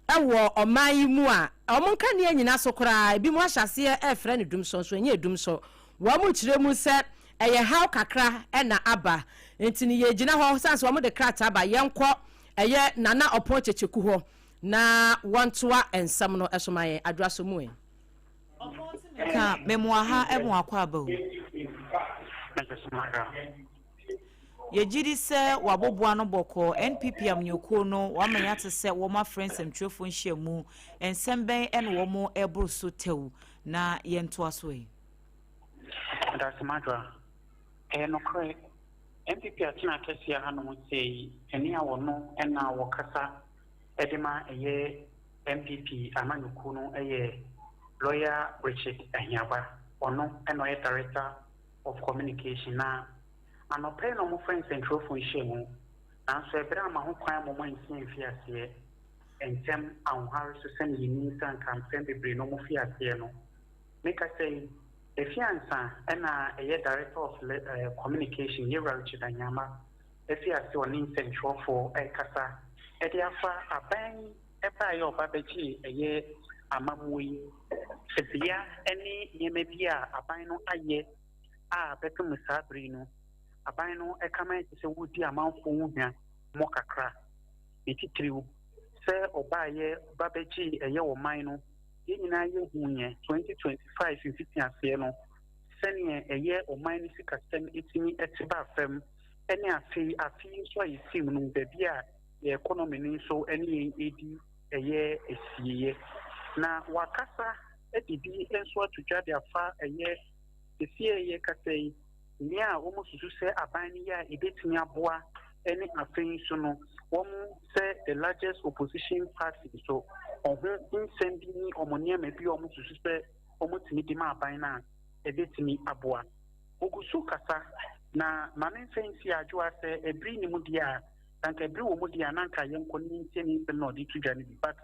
ewo oman mu a omonka ne nyina so kora bi mu ahyase e frɛ ne dumso so enye dumso womo kiremu se eye how kakra na aba ntini ye gina ho sanso womo de krata ba yenkɔ eye nana opon checheku ho na wontoa ensam no esomaye adwa so mu ka memoaha emu akwa ba o yejiri se waboboa no boko NPP amnyoko no wamanya te se wo ma friends amtwefo nhyiamu ensemben ene wo mo ebro so tew na yento aso yi that's madra no kre NPP atina kesia hanom sei eni a wono ena wo kasa edema eye MPP amanyoko no eye Lawyer Richard Ahiaba ono eno ye director of communication na anope no mo friends central for nhyiamu na so ebra ma ho kwan mo nsin fiase entem anhare so sene yini san campaign bebre no mo fiase no make I say efiansa ena eye director of communication ye Richard Ahiaba efiase oni central for kasa ede afa aban eba ye obabeji eye amamui sebia eni yemebia aban no aye a beto musabri no aban no ekama se wudi amanfo hua mo kakra etitiriu se obaye babeji eye wo man no ye nyina ye hunye 2025 mfiti ase no sene eye o man ni sikastem etini etiba fam eni afi so yisim no bebia ye economy ni so eni edi eye esiye na wakasa edibi enso atudwa de afa eye esie ye kasei ni a wo mususu se aban ya ebetimi aboa ene afin so no wo se the largest opposition party so ohun insendi ni omonia mebi wo mususu se wo mutimi di ma aban na ebetimi aboa ogusu kasa na mamen fensi adwoa se ebri ni mudia tanka ebri wo mudia nanka yenko ni nteni se no di tudwa ni but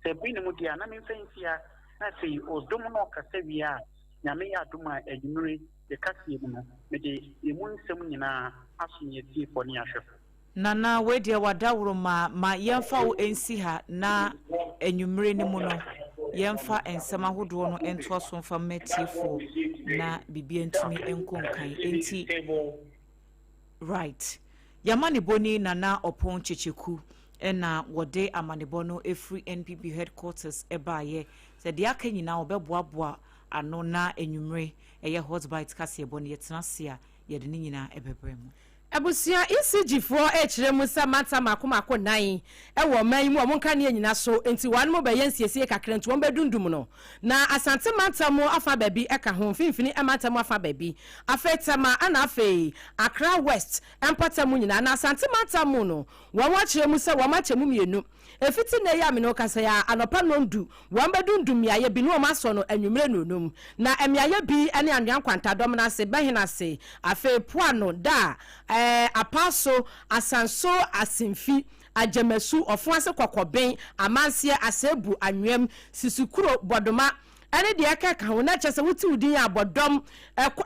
sebini mudia na mfensia na sei odum no kasawia nyame ya aduma adumure de kasie mu no mede emu nsem nyina asonye tie fo ni ahwe nana wedia wadawro ma yemfa wo ensi ha na enwumre ni mu no yemfa ensema hodo no ento so mfa metiefo na bibia ntumi enkonkan enti right yamani boni nana opon checheku ena wode amanebono every NPP headquarters ebaye said the aka nyina obeboaboa ano na enwumre eye hot bite kase ebo ne yetenasia yede ne nyina ebebremu Abusia ECG for echiremu samata makomako nan ewo man mu omonka ne nyina so enti wan mo be yensiesie kakra nti won bedundum no na asante mata mo afa baby eka ho finfini emata mo afa baby afetama ana afe Accra West empata mu nyina na asante mata mo no won wa chiremu se won ma chemu mienu efiti na ya me no kasa ya anopa no ndu won bedundum ya ye bi no ma so no anwumre nonum na emiaye bi ene anwan kwanta dom na se bahina se afe puano da apaso asanso asimfi ajemesu ofuase kokoben amansie asebu anwem sisukuro bodoma ene de aka ho na chese wuti udin abodom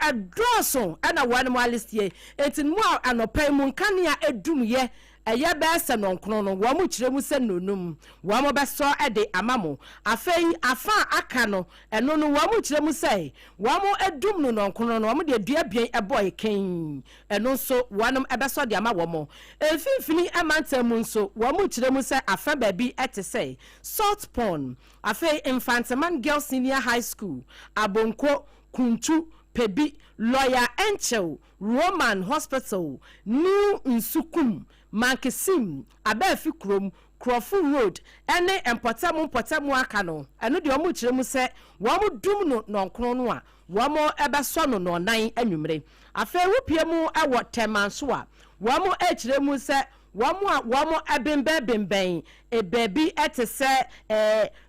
edroso na wan mo alistie etin mo anopai mu nkania edum ye eye be se nonkron no wo mu kiremu se nonum wo mo be so ede amamo afei afa aka no eno no wo mu kiremu se wo mo edum no nonkron no wo mo de duabien eboy ken eno so wonom ebe so de ama wo mo efifini emantamu nso wo mu kiremu se afa baby ete se Salt Pond afei Infantaman Girls Senior High School Abonko Kuntu Pebi Lawyer Enchel Roman Hospital New Nsukum Mankesim Abefi Krom Krofu Road ene empotamu aka no eno de omu kiremu se wo mu dum no nonkron no a wo mo ebeso no no nan anwumre afa wupiemu ewo temanso a wo mo ekiremu se wo mo ebemben baby ete se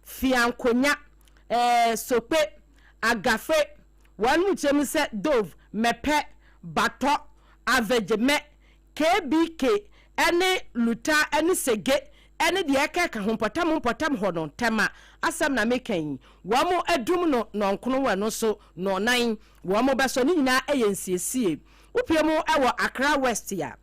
fiankonya sope agafe wo mu kiremu se dove mepe bato avegeme KBK ene luta ene sege ene de aka ho potam hono tema asam na mekan wo mo adum no nonkono wa no so no nan wo mo beso ni nyina eyensiesie upiemu ewo Accra West ya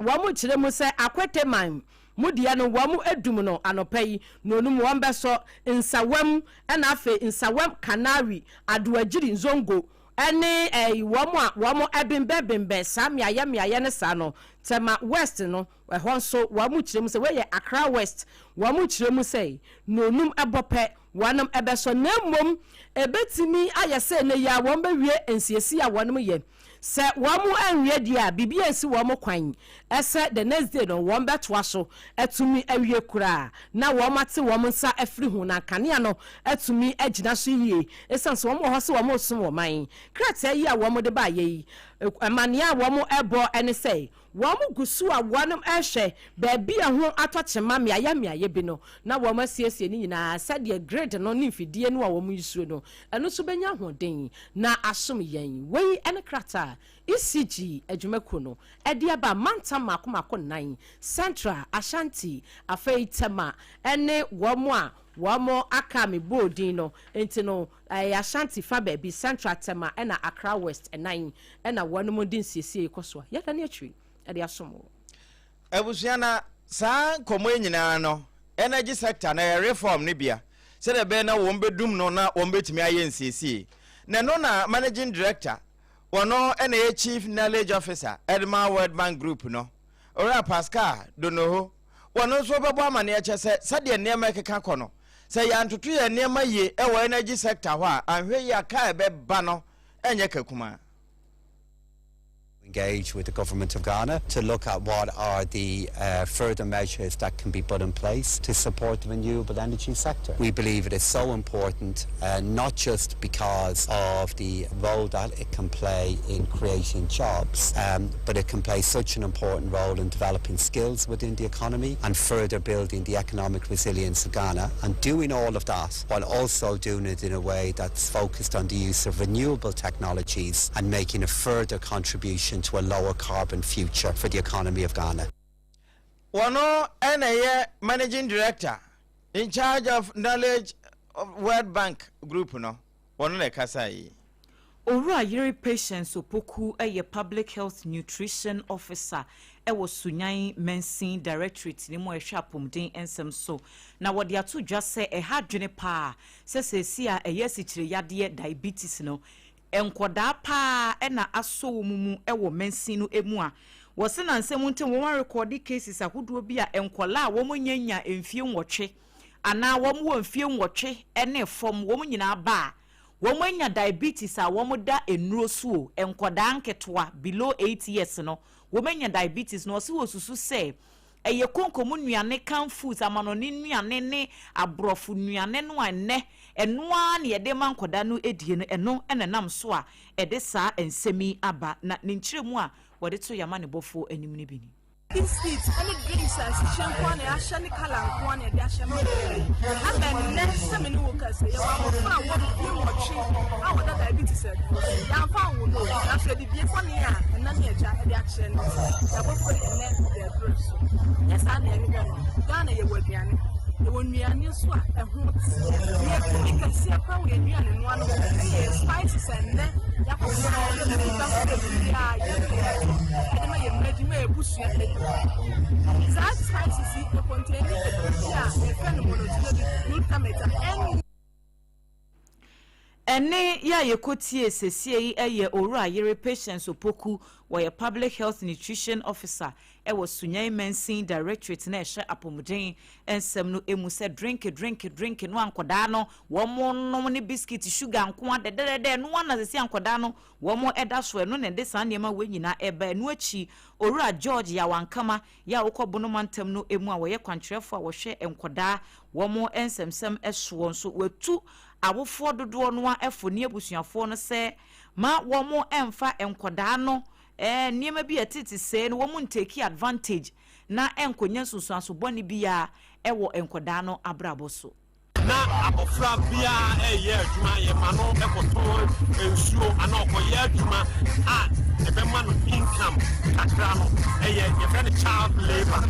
wo mo kiremu se akwete man mudia no wo mo adum no anopai no num wo beso nsawam ena afe nsawam Canary Adwoa Asare Zongo ene wo mo ebembe miaye ne sa no tema West no ehon so wo mu kiremu se we ye Accra West wo mu kiremu se nonum ebope wonom ebeso na mom ebetimi ayese ne ya wo bewie ensiesi a wonom ye se wo mu anwie dia bibia esi wo mo kwan ese the next day no wo betwa so etumi awie kura na wo mate wo nsa afri hu na kanea no etumi agina so yie esanse wo mo ho se wo mo sum wo man krata yi a wo mo de ba ye amania wo mo ebo ene sei wo mo gusu a wonom ehwe baabi a ho atochema miaye bi no na wo ma siesie ni nyina sade grade no ni mfidie no a wo mo yisuo no eno so benya hoden na asom yen wei ene krata ECG adwumako no ede aba manta makomako nan Central Ashanti afei tema ene wo mo aka me bodin no enti no Ashanti fa baby Central tema ena Accra West enan ena wonom din siesie koso ya da ne atwi ede asomo ebusuana sa komo nyina no energy sector na reform ne bia se de be na wo mbedum no na wo mbetimi aye nsiesie na no na managing director wono ena chief knowledge officer Edma World Bank Group no ora Pascal Donoho wono so bebo amane eche se sade niam ekeka kono se ya ntoto ye niam ye e wo energy sector ho a anhwe ya ka ebe ba no enye kakuma. Engage with the government of Ghana to look at what are the further measures that can be put in place to support the renewable energy sector. We believe it is so important, not just because of the role that it can play in creating jobs, but it can play such an important role in developing skills within the economy and further building the economic resilience of Ghana, and doing all of that while also doing it in a way that's focused on the use of renewable technologies and making a further contribution to a lower carbon future for the economy of Ghana. Wano NAA Managing Director in charge of Knowledge of World Bank Group no wano le kasai. Owura Yeri Patience Opoku eye Public Health Nutrition Officer ewo Sunyan Mensin Directorate ni mo ehwe apomden ensem so na wode ato dwa se ha dwene pa se si a eye sikire yade diabetes no enkoda pa na aso mumu ewo mensin no emu a wose na nsem nte won record cases ahodo bi a enkola a wo nyanya emfie nwotwe ana wo mo emfie nwotwe ene fom wo nyina ba wo nya diabetes a wo da enuro so enkoda nketoa below 8 years no wo nya diabetes no se wo susu se eye konkomu nuane kan foods amanoni nuane ne abrofu nuane no ane enoa ne yede mankoda no edie no eno enenam so a ede saa ensemi aba na ne nkyiremu a wode to yama ne bofo anim ne bini biscuits any drinks as shampoo na ashani kala nko na de ashama and then some new workers you want to you watching how that diabetes ya fa wo no na so de bie for ne a na ne eja e de action ya bo for ne de gross yes and e Ghana ye wadiane e wonuane so a eho ye ka sia kwa we nuane no ano e spices and then ya ko so ya ma ye medima e busu that spices it contain ene ya yekotie sesie yi eye owura yere patients opoku were public health nutrition officer e was Sunyai Mensin Directorate na ehye apomuden ensem no emu se drink no ankoda no wo mo no ne biscuit sugar nko adedede no wana sesi ankoda no wo mo eda so no ne de san niema we nyina eba no achi owura George ya wankama ya wokobono mantem no emu a wo ye kwantrefo a wo hwe enkoda wo mo ensemsem eso nso wetu abofo dodo no a efo ne abusuafo no se ma wo mo emfa enkoda no niema bi atiti se no wo mo take advantage na enkonya susu asoboni bia ewo enkoda no abrabo so na abofra bia eye adwuma ye ma no ekoto ensuo ana okoye adwuma a ebe ma no income kakra no eye ye friend child labor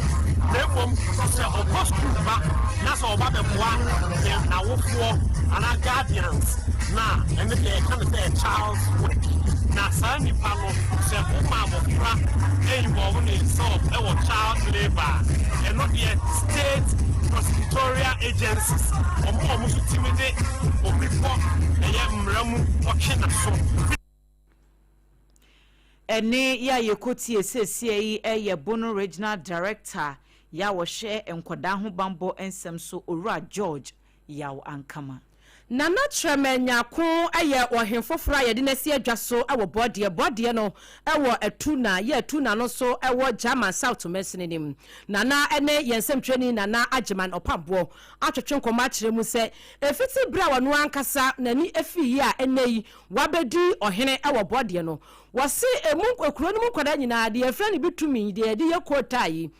therefore se okostu ba na so oba beboa na wofo ana guardians na ene de kind of child na sani palo se uma abofra involved in some child labor and not the state prosecutorial agencies almost intimidate or before mramu okina so ene ya yekotie sesie eye Bono Regional Director ya wo hye enkoda ho bambo ensem so Owura George ya ankama Nana tremenya ko aye ohemfoforo aye de nasi adwaso awo bode no ewo atuna ye atuna no so ewo German South Messenim nana ene yensem training nana ageman opambo atwetwe nkoma kire mu se efiti bra wano ankasa nani efi ya eneyi wabedi ohene ewo bode no wose emu ekuro no mu kwada nyina de efra ne bitumi de ye kotai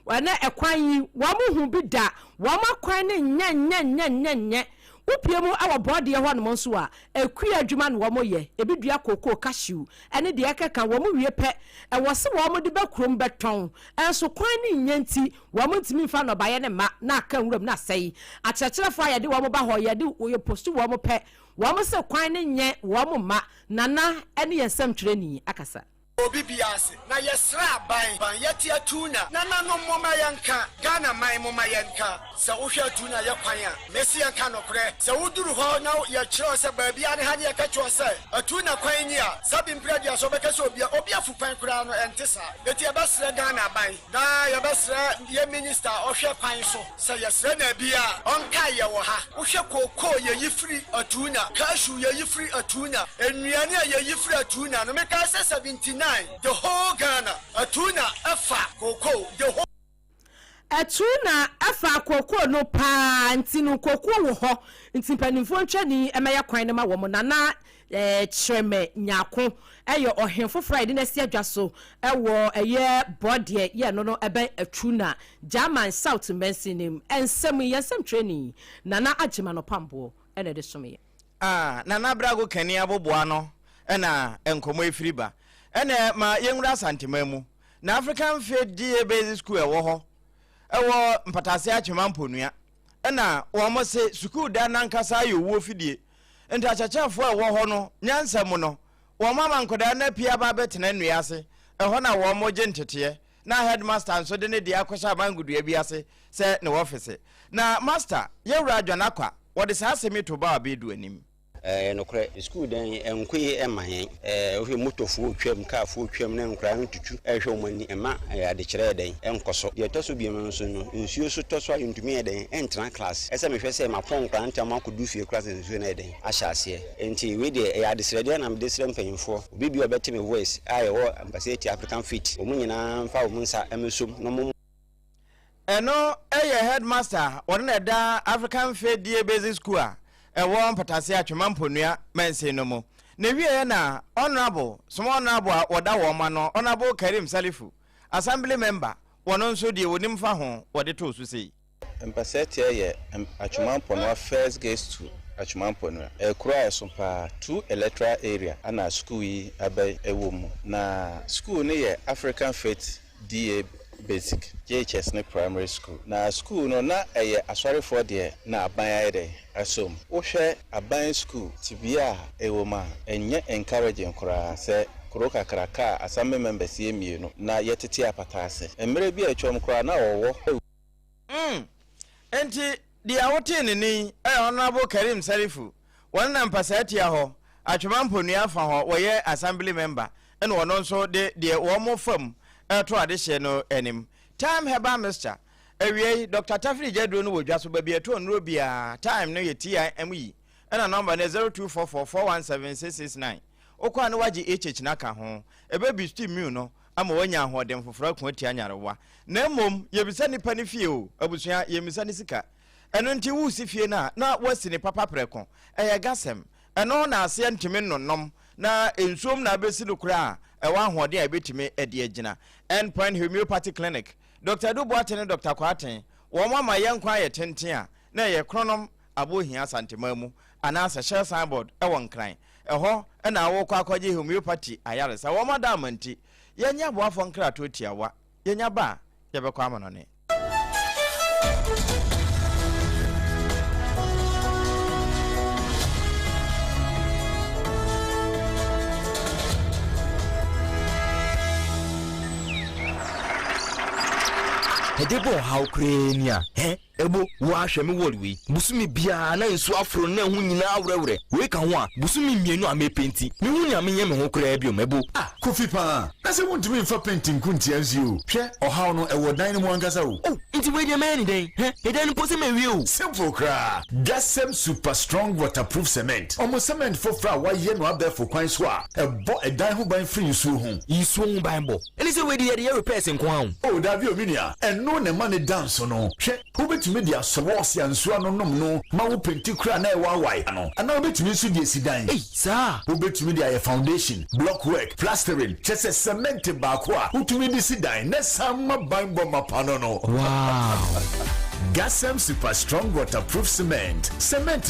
wana ekwan yi wamuhu bi da wamakwan ne nya upiemu awa body ya hwan monso a ekua adwuma no wo ye ebidua koko cashew ene de ekeka wo mo wie pe e wo se wo mo de bakrom beton enso kwan ni nyanti wo mo ntimi fa no baye ne ma na aka nwuram na sei akyerkyerefo ya de wo mo ba ho ya de wo post wo mo pe wo mo se kwan ni nye wo mo ma nana ene yensam twreni akasa obi biase na yesra ban yeti atuna na no moma yanka Ghana mai moma yanka se wo hwe atuna ye kwan a mesi yanka no kre se wuduru ho na ye kire se ba bia ne ha ne ka cho se atuna kwan ni a sabi mpredia so beka se obi afu kwan kra no entesa eti e basre Ghana ban na ye basre ye minister o hwe kwan so se yesra na bia onka ye wo ha wo hwe koko ye yifri atuna cashew ye yifri atuna enuane ye yifri atuna no me ka se 79 the whole Ghana atuna afa koko the whole atuna afa koko no pa ntinu koko wo ho ntimpanimfo ntwani emeya kwan ne ma wo mo nana chreme nyako eyo ohemfo Friday na si adwaso ewo eye bode ye no ebe atuna German South Mensinim ensem yensem training nana agema no pambo ene de some nana brago kani aboboa no ena enkomo efiriba ene ma yenwura santemamu na African Faith Basic School ewo ho ewo mpatase achema mponua ena wo mo se school da nankasa yowo fidie enti achachafo ewo ho no nyansam no wo mama nkoda na pia ba betena nuase eho na wo mo gentete na headmaster nso de ne dia akwasha bangudua bi ase se ne office na master yewura adwanakwa wo de sa asemi to ba abedu anim no kre school den enkoye emayen ohwe motofo twam kaafo twam na nkra ntutu ehwe omani ema ade kire den enkoso de toso bi men so no nsuo so toso ayuntumi den entra class ese mehwe se ma pon nkra ntam akodu fie class nsuo na den ahyase enti we de ade sire de na me de sire mpanyimfo obi bi obetime voice aye wo ambassador African fit omunyina mfa omunsa emesom no mo eno headmaster wona da African Faith Day Basic School won patase atwema mponua mense no mo na wie na honorable oda wo ma no honorable Karim Salifu assembly member wono nso de wonim fa ho wode to so sei empasete ye atwema mponua first gate to atwema mponua ekura Sompa 2 electoral area ana school yi abai ewo mu na school ne ye African Faith Day Basic JHS ne primary school na school no na Asare for there na aban ayede asom wo hwe aban school tibia ewoma enye encouraging kura se kuro kakraka assembly members yemienu na yetete apatase emre bi atwom kura na wowo enti dia wote ni honorable Karim Salifu wonna mpasati ho atwema mponua fa ho woye assembly member ene wono nso de wo mo fam to adehye no enim time heba Mr. Ewie Dr. Tafri Jedro no wodwa so babia to onro bia time no yeti ami ena number na 0244417669 okwa na waji HH na ka ho ebebi steam mu no ama wanya ahodem foforo ko ati anyarewa na mom yebisa nipa ne fie o abusua yemisa ne sika eno nti wu si fie na wasi ne papa preko eye gasem eno na ase ntimi nonnom na ensuom na besi no kura ewa ahode a betime ede agina Endpoint Homeopathy Clinic Dr. Duboate ne Dr. Kwaten wo mama yenkwa ye tenten a na ye kronom abohia santemamu anasa share signboard ewo nkran eho na awo kwa akwaje homeopathy ayaresa wo madam nti yenya boafo nkra to tiawa yenya ba yebekwa amanone Hedebo how krenia ebo wa hweme wolwi busumi bia na nsu afro na hu nyina awrewre we ka ho a busumi mienu amepenti me hu nya menye me ho kra bio mebo kofi pa na se wuntumi mfa painting kunti azio hwe ohaw no ewo dan no mu ankasa wo nti we dia man den edan po se mewie o simple kra Gasem super strong waterproof cement omo cement for fra wa ye no abẹ for kwan so a ebo edan ho ban free nsu ho isu ho ban bo eni se we dia repairs nko ho dabi ominia eno ne ma ne dance no hwe tumi dia sowosi ansu anonom no ma wo penti kura na e wawai ano ana obetumi nsu die sidan sa obetumi dia foundation block work plastering chese cement ba ko a utumi di sidan na samma banbo mapano no wow Gasem super strong waterproof cement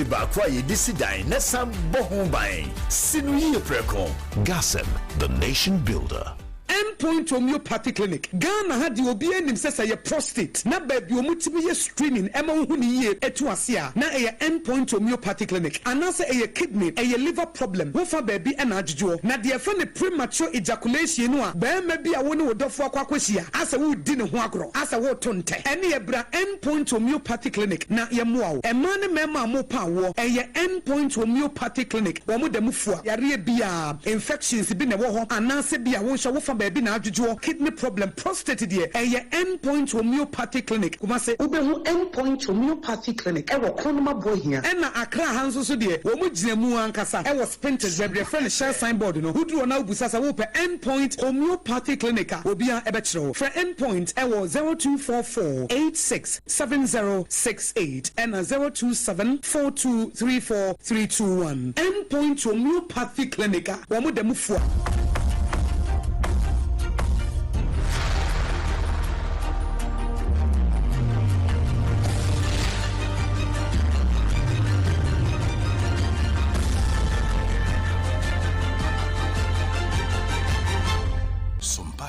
ba ko ye di sidan na sam bohun ban sinu ye preko Gasem, the nation builder. Endpoint Homeopathy Clinic Ghana had the obi enim say ye prostate na baby omutimi ye screening ema hu ni ye etu ase a na ye Endpoint Homeopathy Clinic anase ye kidney ye liver problem wo fa baby na adjujo na de fa ne premature ejaculation no a ba ma bi a wo ne wodofo akwakwahia asa wo di ne ho agro asa wo tonte ene ye bra Endpoint Homeopathy Clinic na ye moa wo ema ne mema mo pa wo ye Endpoint Homeopathy Clinic wo mo dem fua yare bia infections bi ne wo ho anase bia wo hwa wo fa baby na adjujo kidney problem prostate de Endpoint Homeopathy Clinic kuma se ubehu Endpoint Homeopathy Clinic e wo kronoma boy hia e na Accra hanso so de wo mu gina mu ankasa e wo Sprinters bebre friend share signboard no huduro na ubusa sa wo pe Endpoint Homeopathy Clinic obia e be kire for Endpoint e wo 0244867068 and 0274234321 Endpoint Homeopathy Clinic wo mu dem fua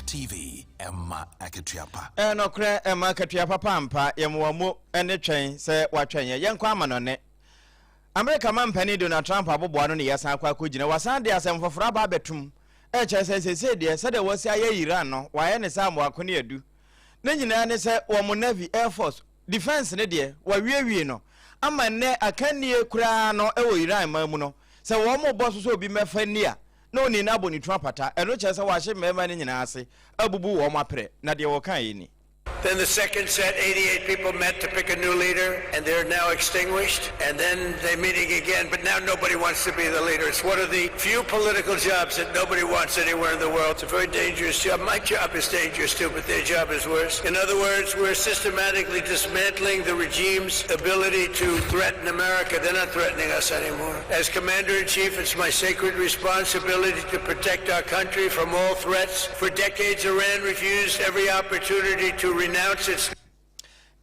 TV Emma Akatuapa no kre Emma Akatuapa pampa yemwo ene twen se watwen ye yenkwa amanone America man pani Donald Trump abobo no ne yesa akwa kogina wasan de asem foforo ba betum se de se de wasi aye Iran no waye ne sam wakone adu ne nyina ne se wo Navy Air Force Defense ne de wa wiewie no ama ne akanie kura no e wo Iran mamu no sɛ wɔn mo bɔ so obi mɛfa ni a na oni na abɔ ni tuma pata ɛno kyerɛ sɛ wɔahyɛ mmarima no nyinaa ase abubu wɔn apere na deɛ wɔka yi ni. Then the second set, 88 people met to pick a new leader, and they're now extinguished. And then they're meeting again, but now nobody wants to be the leader. It's one of the few political jobs that nobody wants anywhere in the world. It's a very dangerous job. My job is dangerous too, but their job is worse. In other words, we're systematically dismantling the regime's ability to threaten America. They're not threatening us anymore. As Commander-in-Chief, it's my sacred responsibility to protect our country from all threats. For decades, Iran refused every opportunity to renounce its.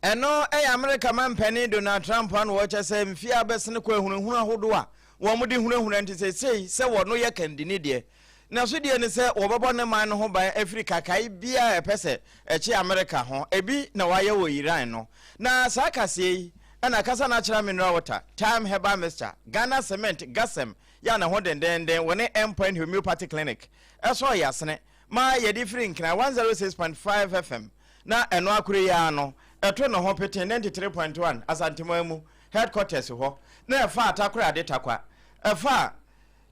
Eno America man penny Donald Trump and watch us say mfia besene kwa hunhunu ahodo a wo mo de hunhunu enti se wo no ye kandini de na so de ne se wo bebo ne man no ho ban Africa kai bia epese echi America ho ebi na waye wo Iran no na sakase ana kasa na kira mineral water time herbal mixture Ghana cement gasem ya na ho den woni Endpoint homeopathic clinic eso yasene ma ye different na 106.5 FM na eno akure ya no eto no ho pete 93.1 asantemamu headquarters ho na efa atakura de takwa efa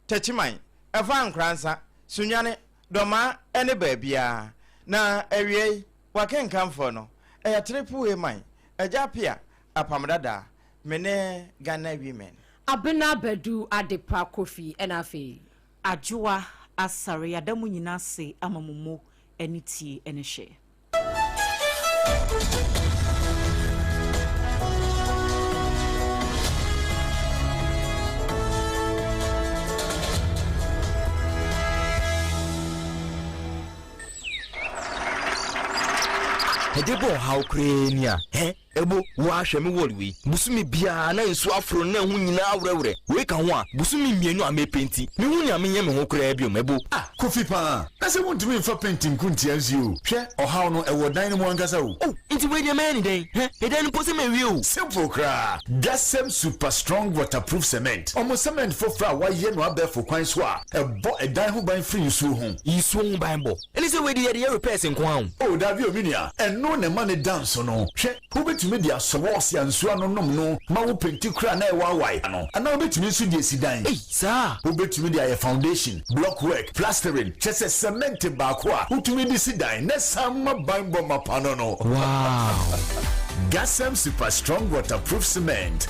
tachiman efa nkransa sunyane doma ene baabia na ewie wakenkamfo no triple man ejapia Apam Dadaa mene Ghana women Abena Badu adepa kofi enafe Adwoa Asare Adamu nyina se amamumo enitie enehye Adebo how krenia ebo wa hweme wolwi busumi bia na nsu afro na hu nyina awrewre we ka ho a busumi mienu amepenti me hu nya menye me ho kra bio mebo kofi pa na se wontumi mfa penti nkunti azio hwe ohaw no ewo dan no mu ankasa o nti we de man den edan po se me wi o simple kra Gasem super strong waterproof cement omo cement for fra wa ye no abefo kwan so a ebo edan ho ban free nsu ho isu ho ban bo eni se we de repairs nko ho o da bi ominia eno ne ma ne dance no hwe betumi dia sowos ya nsu anonom no ma wo penti kra na e wawai ano ana betumi nsu die sidan sa wo betumi dia ye foundation block work plastering chese cement ba ko a utumi di sidan na samma banbo mapano no wow Gasem super strong waterproof cement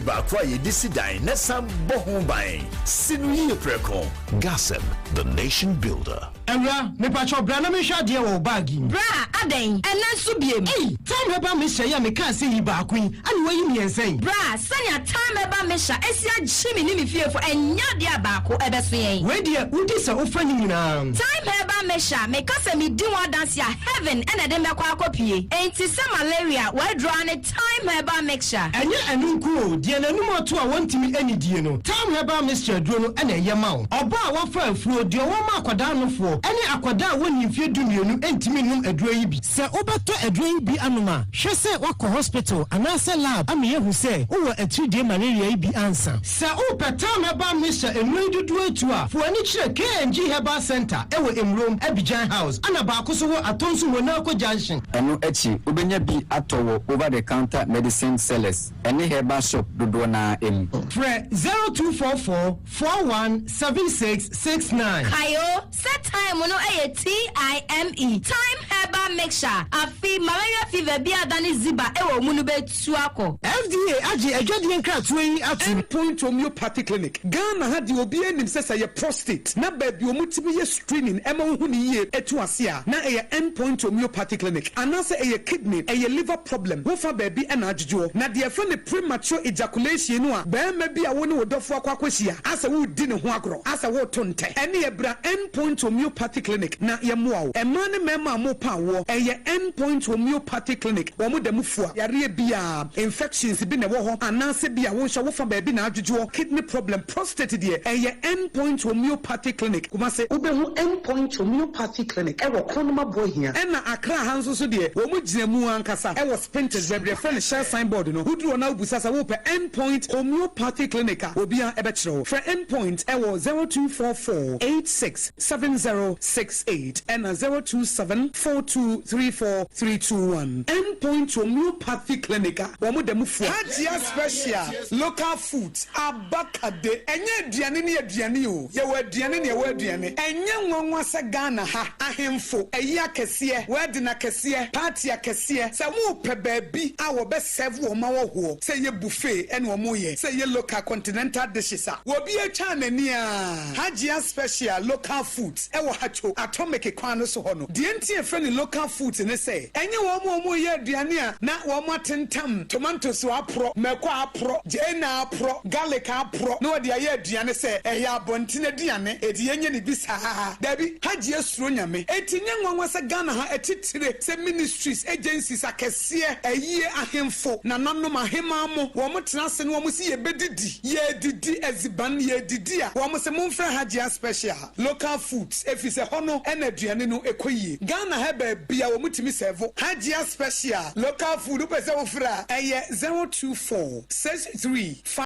ba kwa ye di sidan na sam bohu ban sinu ye preko Gasem the nation builder. Ewra me pacho bra na me hwa de wo bagi bra aden ena so biem time eba me hye ya me kan se yi ba kwin ani wayi mi ensen bra sanya time eba me hya esia jimi ni me fiefo enya de abako ebeso yen we de udi se ofani nyina time eba me hya me kasa me di one dance ya heaven ena de me kwa akopie enti se malaria we draw ne time eba mixture enye anunku o de nanum oto a wontimi ani die no time eba mixture duro no ena ye ma wo oba a wofa afuo de wo ma akoda no fo ene akoda woni mfie dumienu entimi num aduro yi bi se obeto aduro yi bi anuma hwe se wakọ hospital anase lab ame yehu se wo atudie malaria yi bi ansa se o petam eba mixture enwe dudu atu a fo ani kire KNG Herbal Center ewo Emrom Abidjan House ana ba ko so wo atonso wona akọ junction eno echi obenya bi atowo over the counter medicine sellers ene herbal shop dodo na em Fre 0244 417669 Kayo set time no TIME time herbal mixture afi malaria fever bi adani ziba ewo munu betu akọ FDA agi adwade nkratoa yi atu Endpoint homeopathic clinic Ghana ha di obi enim sesa ye prostate na ba bi omutimi ye screening ema hu ni ye etu ase a na eye Endpoint homeopathic clinic anase eye kidney eye liver problem wo fa ba bi na adwodwo na de fa ne premature ejaculation no a ba ma bi a wo ne wodofo akwakwahia asa wo di ne ho agro asa wo to nte ene ye bra Endpoint homeopathic clinic na ye moa wo ema ne mema mo pa wo eye Endpoint homeopathic clinic wo mo da mufua yare bia infections bi ne wo ho anase bia wo hwa wo fa ba bi na adwodwo kidney problem prostate de eye Endpoint homeopathic clinic kuma se ubehu Endpoint homeopathic clinic e wo konoma bohia ena akra hanso so de wo mo gina mu ankasa e wo spintex bebre friend share signboard no hudro na ubusasa wo pe Endpoint homeopathic clinic obia e be kire for Endpoint e wo 0244 867068 and 0274 0234 Endpoint Homeopathy Clinic. Hajia Special Local Foods Abakade Enye Diane ni Diane o Yewe Diane ni Yewe Diane Enye nwanwa se Ghana ha ahemfo eya kese wede na kese party akese se mu pe baabi a wo be serve wo ma wo ho se ye buffet ene wo mo ye se ye local continental dishes a wo bi echa nani a Hajia Special Local Foods e wo hacho atomic kwan no so ho no de enti e friend local foods ne se enye wo mo ye aduane a na wo mo atentam tomatoes wa pro meko apro jena apro garlic apro no de aye aduane se ehya bontine aduane edi yenye ni bisa dabi Haji esuro nyame etinye nwanwa se Ghana ha etitire se ministries agencies akese eyie ahemfo na nanom ahema mo wo mo tena se no wo mo si ye bedidi ye didi eziban ye didi a wo mo se mo mfra Haji Special Local Foods efise hono ena aduane no ekoyie Ghana ha ba bia wo mo timi serve Haji Special Local Food pese wo fra eye 024 63